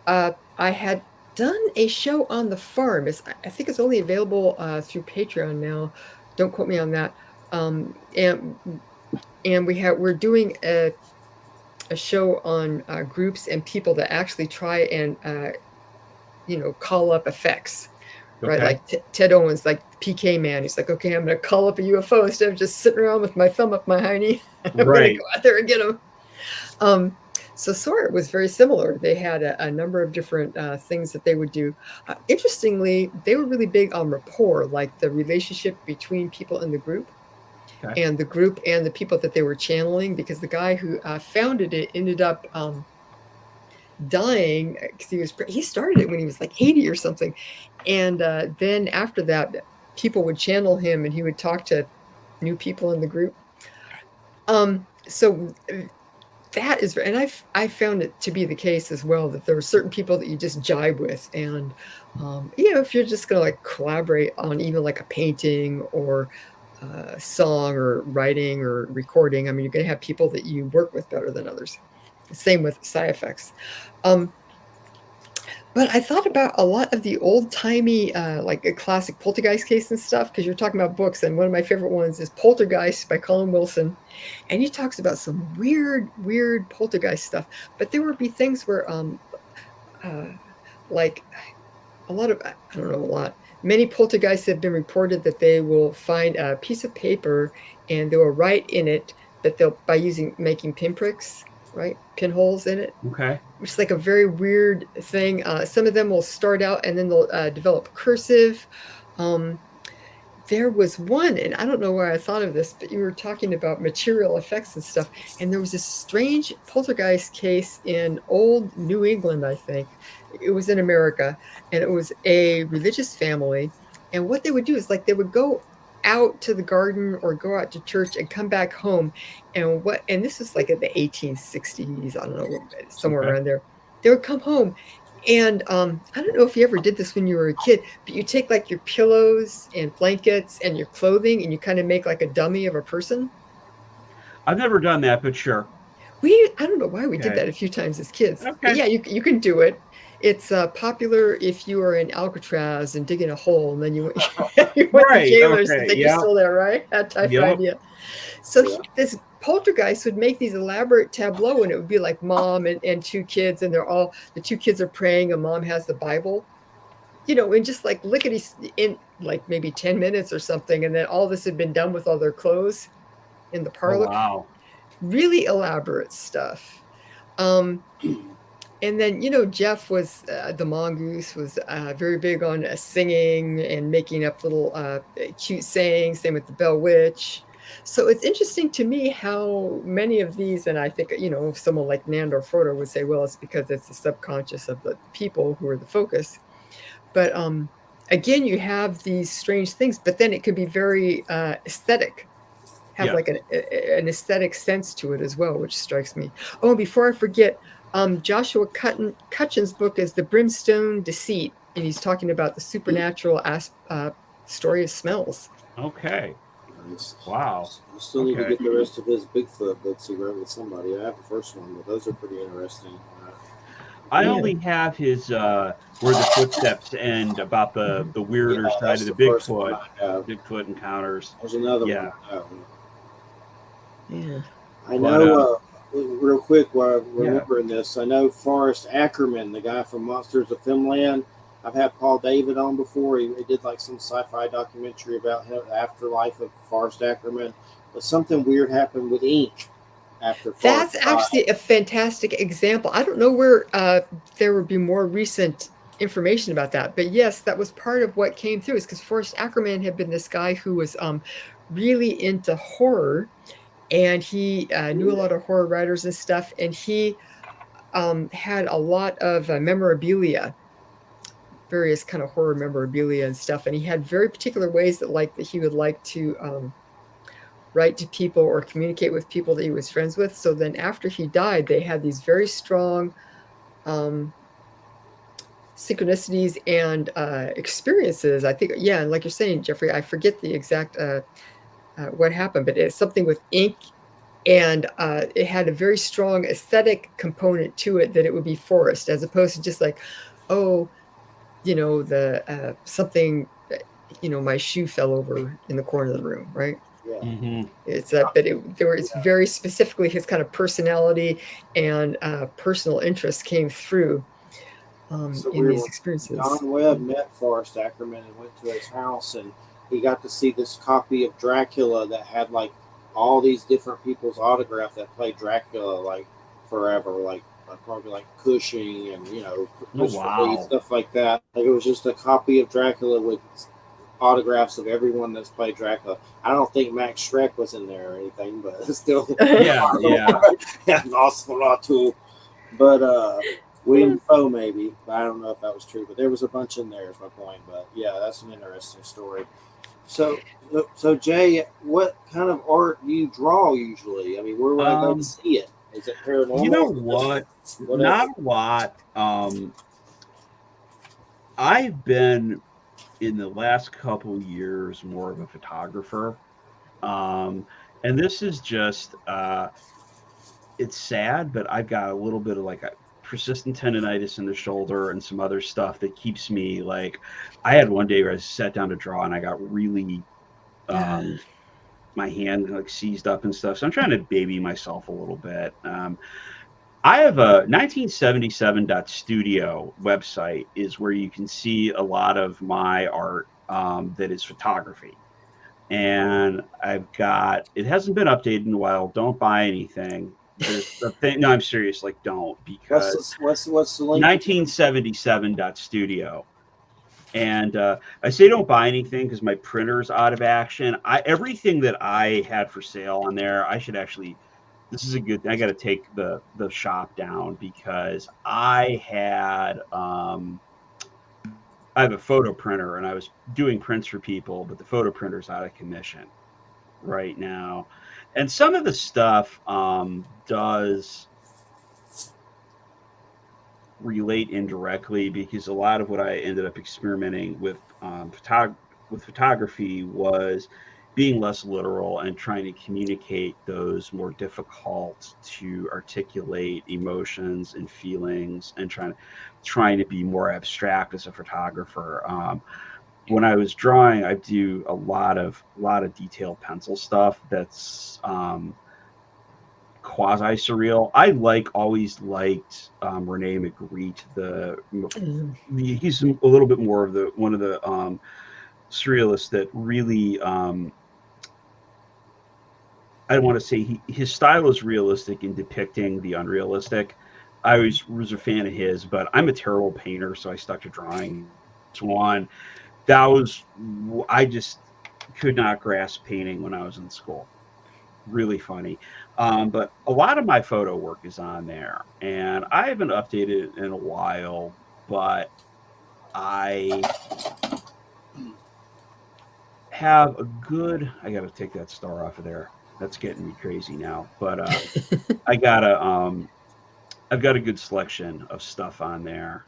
I had done a show on the farm. I think it's only available through Patreon now. Don't quote me on that. And we're doing a show on groups and people that actually try and call up effects. Right, Okay. like Ted Owens, like PK Man. He's like, okay, I'm going to call up a UFO instead of just sitting around with my thumb up my hiney. I'm going to Right. go out there and get them. So SOAR was very similar. They had a number of different things that they would do. Interestingly, they were really big on rapport, like the relationship between people in the group. Okay. And the group and the people that they were channeling, because the guy who founded it ended up dying because he started it when he was like 80 or something. And then after that, people would channel him and he would talk to new people in the group. So that is, and I found it to be the case as well, that there were certain people that you just jibe with. And, if you're just going to like collaborate on even like a painting or a song or writing or recording, I mean, you're going to have people that you work with better than others. Same with side effects. But I thought about a lot of the old-timey, like a classic poltergeist case and stuff, because you're talking about books, and one of my favorite ones is Poltergeist by Colin Wilson. And he talks about some weird poltergeist stuff. But there would be things where, like a lot of, I don't know, many poltergeists have been reported that they will find a piece of paper and they will write in it that by making pinpricks, right? Pinholes in it. Okay. Which is like a very weird thing. Some of them will start out and then they'll develop cursive. There was one, and I don't know why I thought of this, but you were talking about material effects and stuff. And there was this strange poltergeist case in old New England, I think. It was in America, and it was a religious family. And what they would do is like they would go out to the garden or go out to church and come back home. And this was like in the 1860s, I don't know, somewhere around there. They would come home. And I don't know if you ever did this when you were a kid, but you take like your pillows and blankets and your clothing and you kind of make like a dummy of a person. I've never done that, but sure. I don't know why we did that a few times as kids. Okay. But yeah, you can do it. It's popular if you are in Alcatraz and digging a hole, and then you went to jailers and think you're still there, right? That type of idea. So this poltergeist would make these elaborate tableaux, and it would be like mom and two kids, and the two kids are praying, and mom has the Bible, and just like lickety in like maybe 10 minutes or something, and then all this had been done with all their clothes in the parlor. Oh, wow. Really elaborate stuff. And then, Jeff was, the mongoose was very big on singing and making up little cute sayings, same with the Bell Witch. So it's interesting to me how many of these, and I think, someone like Nandor Frodo would say, well, it's because it's the subconscious of the people who are the focus. But again, you have these strange things, but then it can be very aesthetic, have like an aesthetic sense to it as well, which strikes me. Oh, and before I forget, Joshua Cutchin's book is The Brimstone Deceit, and he's talking about the supernatural story of smells. Okay. Nice. Wow. I still need to get the rest of his Bigfoot books he wrote with somebody. I have the first one, but those are pretty interesting. I only have his Where the Footsteps End, about the weirder side of the Bigfoot encounters. There's another one. Yeah. I know, real quick, while I'm remembering this, I know Forrest Ackerman, the guy from Monsters of Finland. I've had Paul David on before. He did like some sci-fi documentary about him, the afterlife of Forrest Ackerman. But something weird happened with ink after Forrest That's actually a fantastic example. I don't know where there would be more recent information about that. But yes, that was part of what came through, is because Forrest Ackerman had been this guy who was really into horror. And he knew a lot of horror writers and stuff. And he had a lot of memorabilia, various kind of horror memorabilia and stuff, and he had very particular ways that he would like to write to people or communicate with people that he was friends with. So then after he died, they had these very strong synchronicities and experiences. I think, yeah, and like you're saying, Jeffrey, I forget the exact what happened, but it's something with ink, and it had a very strong aesthetic component to it, that it would be forest, as opposed to just like, oh, the something, my shoe fell over in the corner of the room, right? Yeah. Mm-hmm. It's that, but it's very specifically his kind of personality and personal interest came through So in these experiences. Don Webb met Forrest Ackerman and went to his house, and he got to see this copy of Dracula that had like all these different people's autograph that played Dracula like forever, like probably like Cushing and Christopher Lee, stuff like that. Like it was just a copy of Dracula with autographs of everyone that's played Dracula. I don't think Max Schreck was in there or anything, but it's still yeah. and Nosferatu, but William Foe maybe, but I don't know if that was true. But there was a bunch in there, is my point. But yeah, that's an interesting story. So Jay, what kind of art do you draw usually? I mean, where would I go to see it? Is it paranormal? You know what? Not a lot. I've been in the last couple years more of a photographer, and this is just it's sad, but I've got a little bit of like a persistent tendonitis in the shoulder and some other stuff that keeps me like. I had one day where I sat down to draw and I got really my hand like seized up and stuff, so I'm trying to baby myself a little bit. I have a 1977.studio website is where you can see a lot of my art that is photography. And I've got, it hasn't been updated in a while. Don't buy anything. There's a thing. No, I'm serious. Like, don't, because what's the link? 1977.studio. And I say don't buy anything because my printer's out of action. Everything that I had for sale on there, I should actually. This is a good thing. I got to take the shop down because I have a photo printer and I was doing prints for people, but the photo printer's out of commission right now. And some of the stuff does relate indirectly because a lot of what I ended up experimenting with photography was being less literal and trying to communicate those more difficult to articulate emotions and feelings, and trying to be more abstract as a photographer. When I was drawing, I do a lot of detailed pencil stuff that's quasi surreal. I always liked Rene Magritte. He's a little bit more of one of the surrealists that really. I don't want to say his style is realistic in depicting the unrealistic. I always was a fan of his, but I'm a terrible painter, so I stuck to drawing. One I just could not grasp painting when I was in school. Really funny. But a lot of my photo work is on there, and I haven't updated it in a while, but I have a good. I got to take that star off of there. That's getting me crazy now, but I've got a good selection of stuff on there.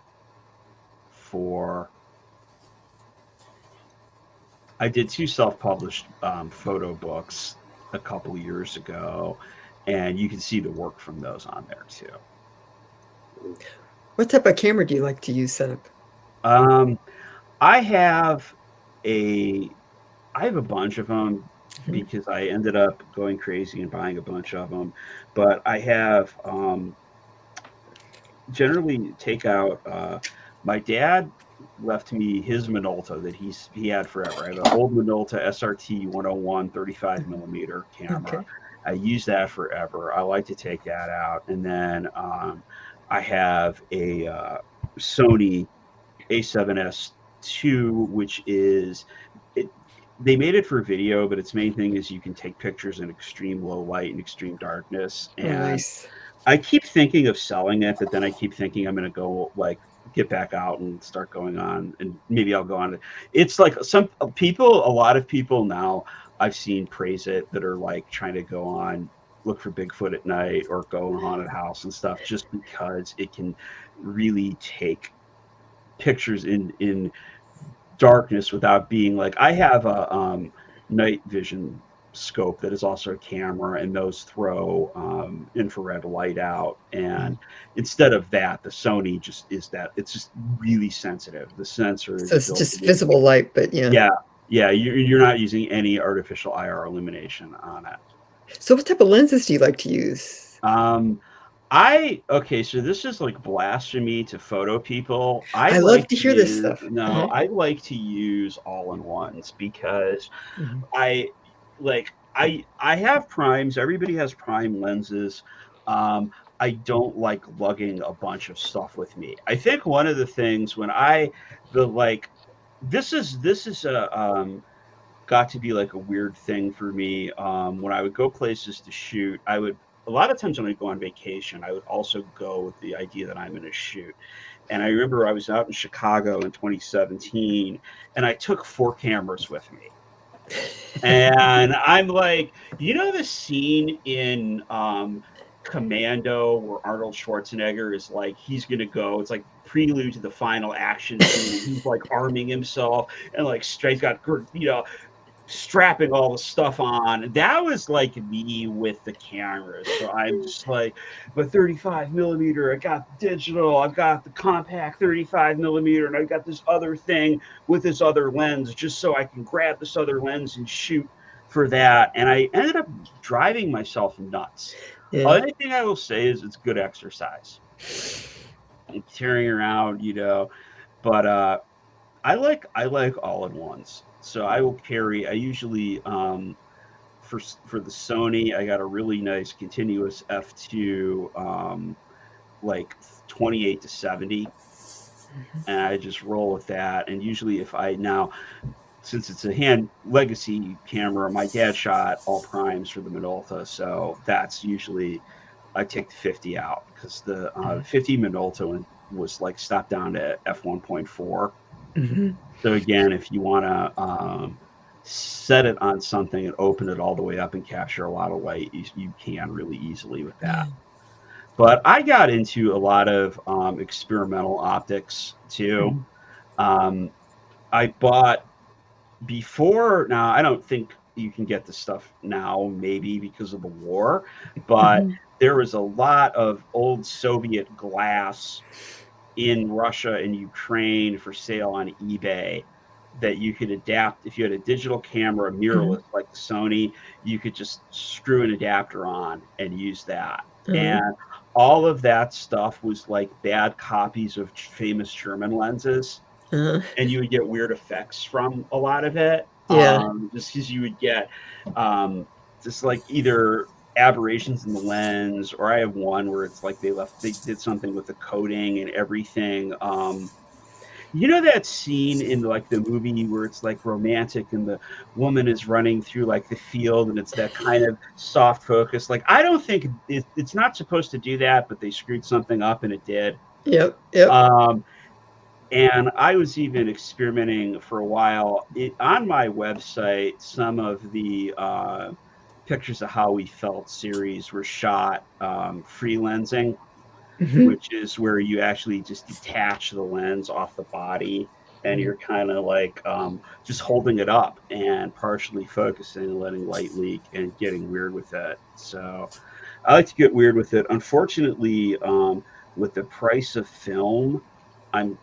I did 2 self-published photo books a couple years ago, and you can see the work from those on there too. What type of camera do you like to use, Setup? I have a bunch of them. Because I ended up going crazy and buying a bunch of them, but I have generally take out. My dad left me his Minolta that he had forever. I have an old Minolta SRT 101 35 millimeter camera. Okay. I use that forever. I like to take that out, and then I have a Sony A7S II, which is they made it for video, but its main thing is you can take pictures in extreme low light and extreme darkness. Oh, And nice. I keep thinking of selling it, but then I keep thinking I'm going to go like get back out and start going on, and maybe I'll go on. It's like some people, a lot of people now I've seen praise it that are like trying to go on, look for Bigfoot at night or go in a haunted house and stuff, just because it can really take pictures in darkness without being like, I have a night vision scope that is also a camera, and those throw infrared light out, and instead of that, the Sony just is that it's just really sensitive. The sensor So is it's built just to visible light, but yeah, yeah, you're not using any artificial IR illumination on it. So what type of lenses do you like to use? Okay, so this is like blasphemy to photo people. I I love like to to hear this use stuff. Uh-huh. I like to use all-in-ones because Mhm. I like I have primes. Everybody has prime lenses. I don't like lugging a bunch of stuff with me. I think one of the things when I the like this is a got to be like a weird thing for me. When I would go places to shoot, I would a lot of times when I go on vacation, I would also go with the idea that I'm going to shoot. And I remember I was out in Chicago in 2017, and I took 4 cameras with me. And I'm like, you know, the scene in Commando where Arnold Schwarzenegger is like, he's gonna go. It's like prelude to the final action scene. He's like arming himself and like straight got strapping all the stuff on. That was like me with the cameras. So I'm just like, but 35 millimeter, I got digital, I've got the compact 35 millimeter, and I've got this other thing with this other lens just so I can grab this other lens and shoot for that. And I ended up driving myself nuts. Yeah. Only thing I will say is it's good exercise. And carrying around, but I like all in ones. So I will carry. I usually for the Sony, I got a really nice continuous f2, like 28-70, and I just roll with that. And usually, if I now, since it's a hand legacy camera, my dad shot all primes for the Minolta, so that's usually I take the 50 out because the 50 Minolta was like stopped down to f1.4. Mhm. So again, if you want to set it on something and open it all the way up and capture a lot of light, you can really easily with that. Yeah. But I got into a lot of experimental optics too. Mhm. I bought before. Now I don't think you can get this stuff now, maybe because of the war, but Mhm. there was a lot of old Soviet glass in Russia and Ukraine for sale on eBay that you could adapt. If you had a digital camera, mirrorless Mhm. like the Sony, you could just screw an adapter on and use that. Uh-huh. And all of that stuff was like bad copies of famous German lenses, Uh-huh. and you would get weird effects from a lot of it. Yeah. Just because you would get just like either aberrations in the lens, or I have one where it's like they did something with the coating and everything. That scene in like the movie where it's like romantic and the woman is running through like the field and it's that kind of soft focus. Like I don't think it's not supposed to do that, but they screwed something up and it did. Yep. Yep. Um, and I was even experimenting for a while on my website. Some of the pictures of how we felt series were shot free lensing, Mhm. which is where you actually just detach the lens off the body and you're kind of like just holding it up and partially focusing and letting light leak and getting weird with it. So I like to get weird with it. Unfortunately, with the price of film, I'm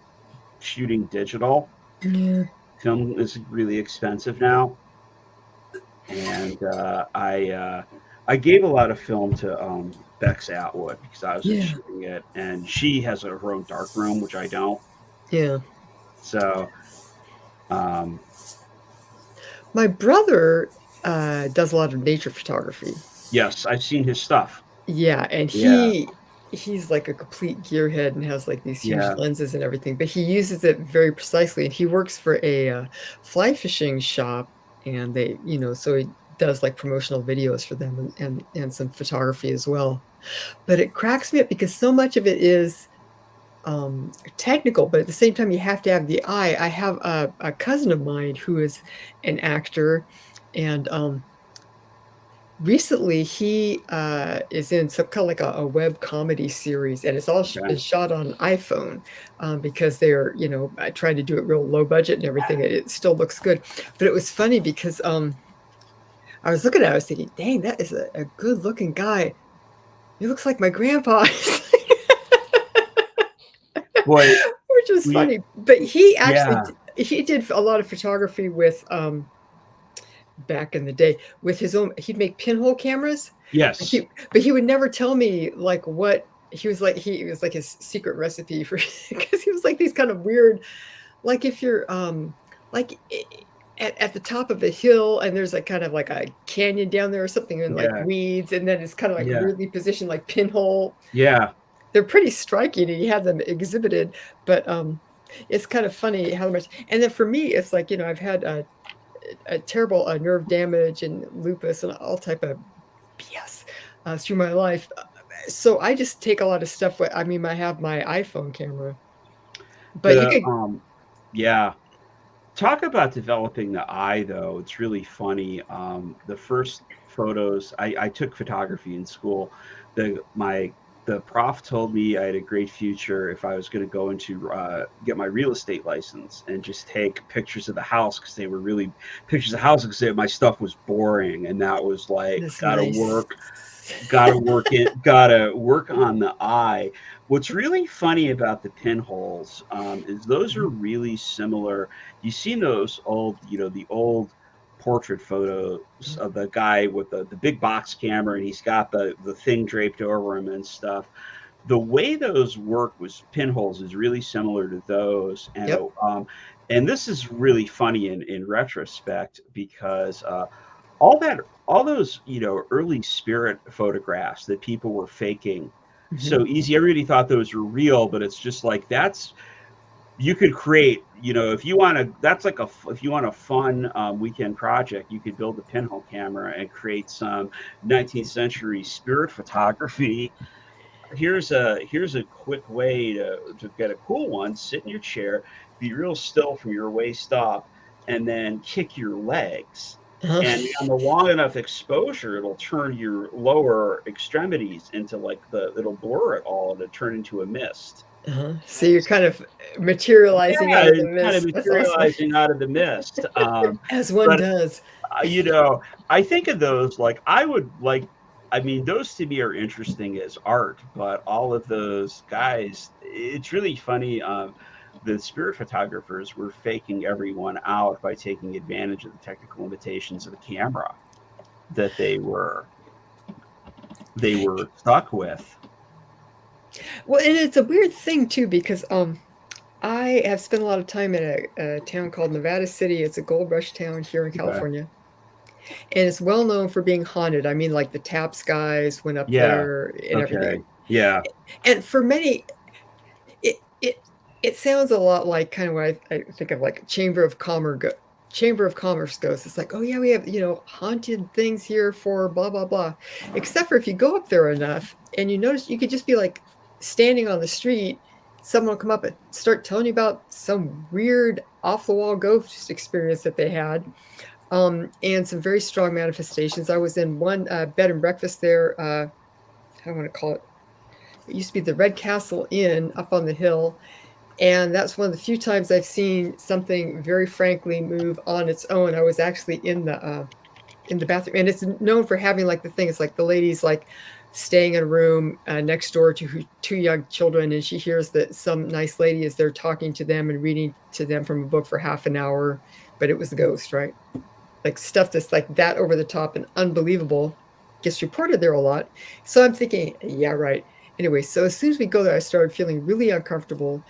shooting digital. Yeah. Film is really expensive now, and I gave a lot of film to Bex Atwood because I was Yeah. shooting it, and she has her own dark room, which I don't. Yeah. So um, My brother does a lot of nature photography. yes, I've seen his stuff. Yeah, and Yeah, he's like a complete gearhead and has like these huge yeah, lenses and everything, but he uses it very precisely. And he works for a fly fishing shop, and they, so he does like promotional videos for them and some photography as well. But it cracks me up because so much of it is technical, but at the same time, you have to have the eye. I have a cousin of mine who is an actor, and recently he is in some kind of like a web comedy series, and it's all Okay. shot on iPhone because they're trying to do it real low budget and everything. It still looks good, but it was funny because I was looking at it, I was thinking, dang, that is a good looking guy. He looks like my grandpa. Boy, Which was we funny, but he actually yeah. he did a lot of photography with back in the day with his own. He'd make pinhole cameras. Yes. But he would never tell me like what he was like. He was like his secret recipe for because he was like these kind of weird, like if you're like at the top of a hill and there's like kind of like a canyon down there or something and like Yeah. weeds, and then it's kind of like Yeah. weirdly positioned like pinhole. Yeah. They're pretty striking, and he had them exhibited, but it's kind of funny how much. And then for me, it's like I've had a terrible nerve damage and lupus and all type of BS through my life. So I just take a lot of stuff. I mean, I have my iPhone camera, but you could. Yeah. Talk about developing the eye, though. It's really funny. The first photos I took photography in school. The prof told me I had a great future if I was going to go into get my real estate license and just take pictures of the house because they were really pictures of houses because my stuff was boring, and that was like gotta work on the eye. What's really funny about the pinholes is those are really similar. You've seen those old, the old portrait photos of the guy with the big box camera, and he's got the thing draped over him and stuff. The way those work with pinholes is really similar to those, and Yep. And this is really funny in retrospect because all those early spirit photographs that people were faking so easy. Everybody thought those were real, but it's just like you could create, if you want a fun weekend project, you could build a pinhole camera and create some 19th century spirit photography. Here's a quick way to get a cool one. Sit in your chair, be real still from your waist up, and then kick your legs. And on the long enough exposure, it'll turn your lower extremities into it'll blur it all and it'll turn into a mist. So you're kind of materializing out of the mist. Kind of materializing out of the mist. As one does. I think of those those to me are interesting as art, but all of those guys, it's really funny. The spirit photographers were faking everyone out by taking advantage of the technical limitations of the camera that they were stuck with. Well, and it's a weird thing too because I have spent a lot of time in a town called Nevada City. It's a gold rush town here in California. And it's well known for being haunted. I mean, like the Taps guys went up there and everything. Yeah. And for many, it sounds a lot like kind of what I think of like Chamber of Commerce ghosts. It's like, oh yeah, we have haunted things here for blah blah blah. Except for if you go up there enough and you notice, you could just be like standing on the street. Someone will come up and start telling you about some weird off the wall ghost experience that they had. And some very strong manifestations. I was in one bed and breakfast there. I don't want to call it. It used to be the Red Castle Inn up on the hill. And that's one of the few times I've seen something very frankly move on its own. I was actually in the bathroom, and it's known for having like the thing. It's like the lady's like staying in a room next door to two young children, and she hears that some nice lady is there talking to them and reading to them from a book for half an hour, but it was the ghost, right? Like stuff that's like that over the top and unbelievable gets reported there a lot. So I'm thinking, yeah, right. Anyway, so as soon as we go there, I started feeling really uncomfortable.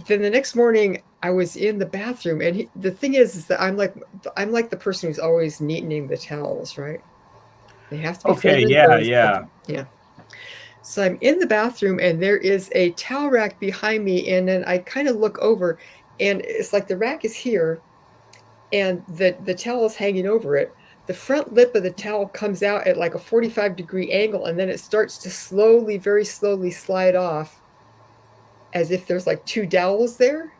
Then the next morning I was in the bathroom, and the thing is that I'm like the person who's always neatening the towels, right? They have to be folded. Yeah. So I'm in the bathroom, and there is a towel rack behind me, and then I kind of look over, and it's like the rack is here, and the towel is hanging over it. The front lip of the towel comes out at like a 45-degree angle, and then it starts to slowly, very slowly slide off, as if there's like two dowels there,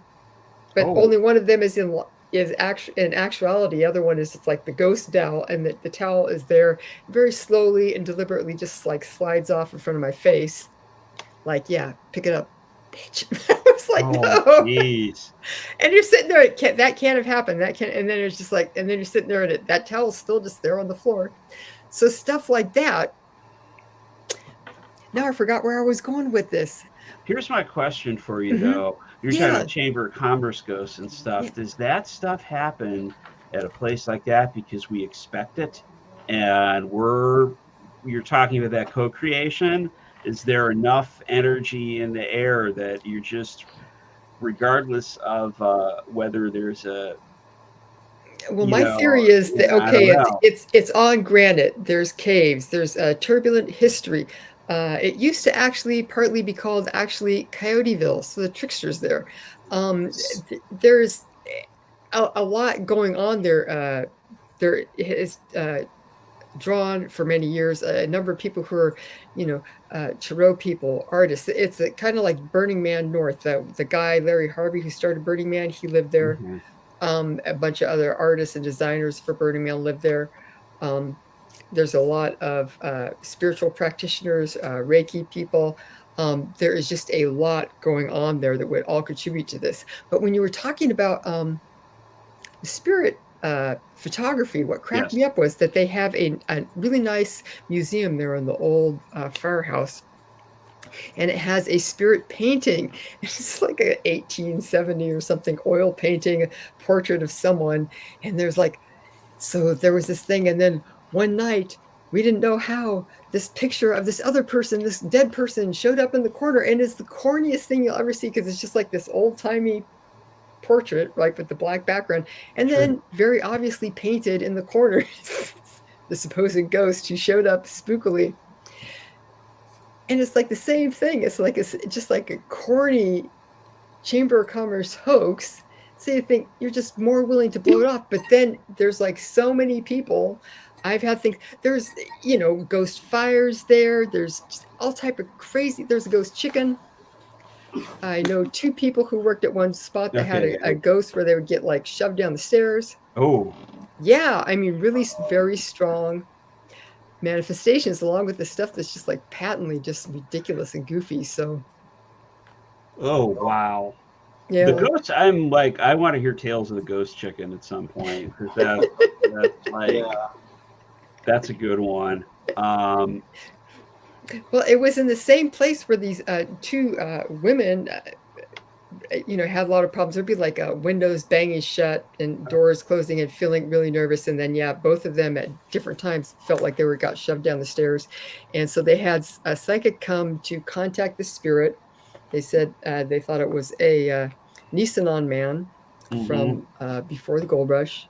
but Oh, only one of them in actuality. The other one is it's like the ghost dowel, and the towel is there very slowly and deliberately, just like slides off in front of my face. Like, yeah, pick it up, bitch. I was like, oh, no. jeez. And you're sitting there, that can't have happened. That can't, and then it's just like, and then you're sitting there, and that towel's still just there on the floor. So stuff like that. Now I forgot where I was going with this. Here's my question for you, Mm-hmm. though. You're talking Yeah, about Chamber of Commerce ghosts and yeah. stuff. Does that stuff happen at a place like that because we expect it, and you're talking about that co-creation? Is there enough energy in the air that you're just, regardless of whether there's a, Well, my theory is that, I don't okay, know. it's on granite. There's caves. There's a turbulent history. It used to actually partly be called actually Coyoteville, so the tricksters there. There's a lot going on there. There is drawn for many years a number of people who are, Tarot people, artists. It's kind of like Burning Man North. The guy Larry Harvey who started Burning Man, he lived there. Mhm. A bunch of other artists and designers for Burning Man live there. Um, there's a lot of spiritual practitioners, Reiki people. There is just a lot going on there that would all contribute to this. But when you were talking about spirit photography, what cracked me Yes. up was that they have a really nice museum there in the old firehouse, and it has a spirit painting. It's like a 1870 or something oil painting, a portrait of someone. And there's like, so there was this thing, and then one night we didn't know how this picture of this other person, this dead person, showed up in the corner, and it's the corniest thing you'll ever see, because it's just like this old-timey portrait, like with the black background, and Sure. then very obviously painted in the corner the supposed ghost who showed up spookily. And it's like the same thing. It's just like a corny Chamber of Commerce hoax. So you think you're just more willing to blow it off, but then there's like so many people. I've had things. There's ghost fires there. There's just all type of crazy. There's a ghost chicken. I know two people who worked at one spot that had Okay. a ghost where they would get like shoved down the stairs. Oh, Yeah, I mean, really very strong manifestations, along with the stuff that's just like patently just ridiculous and goofy. So oh, wow. The yeah, ghost, I'm like, I want to hear Tales of the Ghost Chicken at some point, because that's like, Yeah. that's a good one. well, it was in the same place where these two women, had a lot of problems. There'd be like windows banging shut and doors closing and feeling really nervous. And then, yeah, both of them at different times felt like got shoved down the stairs. And so they had a psychic come to contact the spirit. They said they thought it was a Nisanon man Mhm. from before the gold rush.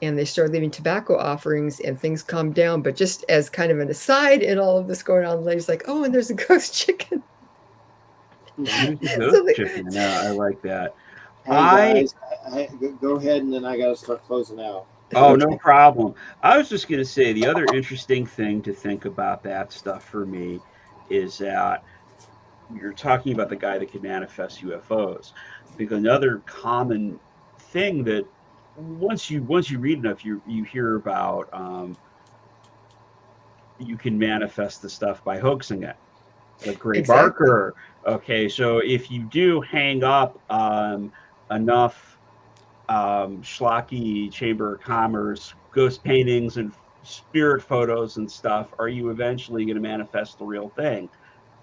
And they started leaving tobacco offerings, and things calmed down. But just as kind of an aside in all of this going on, the lady's like, oh, and there's a ghost chicken. There's the So Ghost Chicken. Yeah, I like that. Hey I guys, go ahead, and then I got to start closing out. Oh, no problem. I was just going to say the other interesting thing to think about that stuff for me is that you're talking about the guy that can manifest UFOs. Because another common thing that once you read enough, you hear about, you can manifest the stuff by hoaxing it, like Gray exactly. Barker. Okay, so if you do hang up enough schlocky Chamber of Commerce ghost paintings and spirit photos and stuff, are you eventually going to manifest the real thing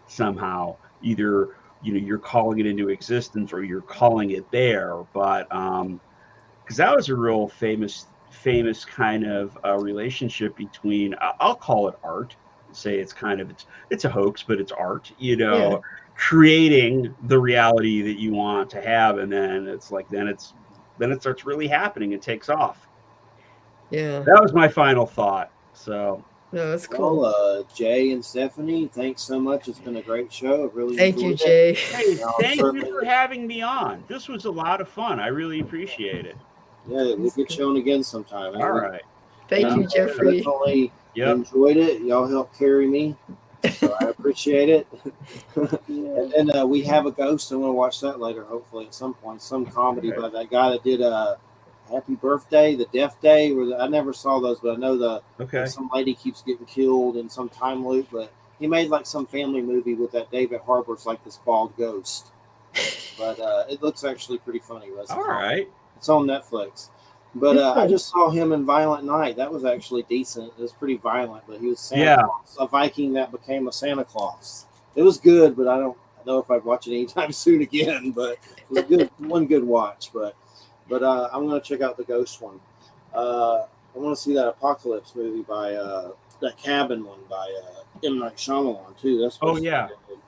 somehow? Either you're calling it into existence or you're calling it there. But because that was a real famous kind of relationship between, I'll call it art, say it's a hoax, but it's art, Yeah. creating the reality that you want to have, and then it's like then it starts really happening and takes off. Yeah. That was my final thought. So No, that's cool. Well, Jay and Stephanie, thanks so much. It's been a great show. I really Thank you, enjoyed Jay. hey, I'll thank you certainly- for having me on. This was a lot of fun. I really appreciate it. Yeah, we'll get you on again sometime. All right. Thank you, Jeffrey. Definitely Yep. enjoyed it. Y'all helped carry me, so I appreciate it. And then we have a ghost. I'm going to watch that later, hopefully at some point. Some comedy by that guy that did Happy Birthday, the Death Day. I never saw those, but I know some lady keeps getting killed in some time loop. But he made like some family movie with that David Harbour's like this bald ghost. But it looks actually pretty funny. All right. It's on Netflix. But I just saw him in Violent Night. That was actually decent. It was pretty violent, but he was Santa Claus, a Viking that became a Santa Claus. It was good, but I don't know if I'd watch it anytime soon again. But it was good, one good watch. But I'm going to check out the Ghost one. I want to see that Apocalypse movie by that Cabin one by M. Night Shyamalan too. That's supposed to be good.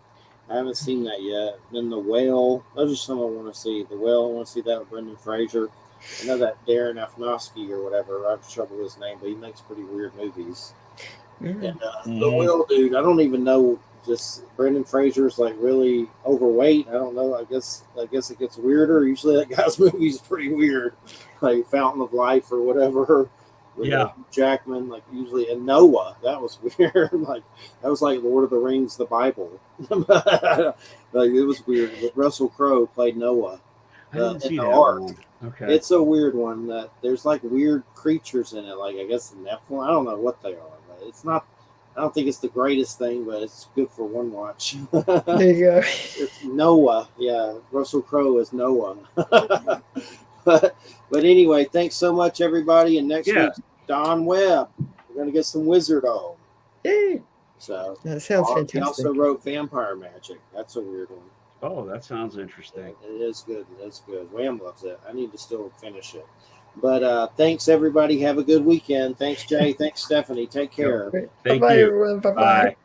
I haven't seen that yet. Then The Whale. Those are some I want to see. The Whale. I want to see that with Brendan Fraser. I know that Darren Aronofsky or whatever. I have trouble with his name, but he makes pretty weird movies. And The Whale, dude. I don't even know. Just Brendan Fraser's like really overweight. I don't know. I guess it gets weirder. Usually that guy's movie's pretty weird, like Fountain of Life or whatever. With Jackman, like usually, and Noah. That was weird. Like that was like Lord of the Rings, the Bible. Like it was weird. But Russell Crowe played Noah in the Ark. Okay, it's a weird one. That there's like weird creatures in it. Like I guess the Nephilim. I don't know what they are, but it's not. I don't think it's the greatest thing, but it's good for one watch. There you go. It's Noah. Yeah, Russell Crowe is Noah. But anyway, thanks so much, everybody. And next week, Don Webb. We're going to get some Wizard on. Yay. So that sounds fantastic. He also wrote Vampire Magic. That's a weird one. Oh, that sounds interesting. It is good. It's good. Wham loves it. I need to still finish it. But thanks, everybody. Have a good weekend. Thanks, Jay. Thanks, Stephanie. Take care. Thank Bye-bye, you. everyone. Bye-bye. Bye.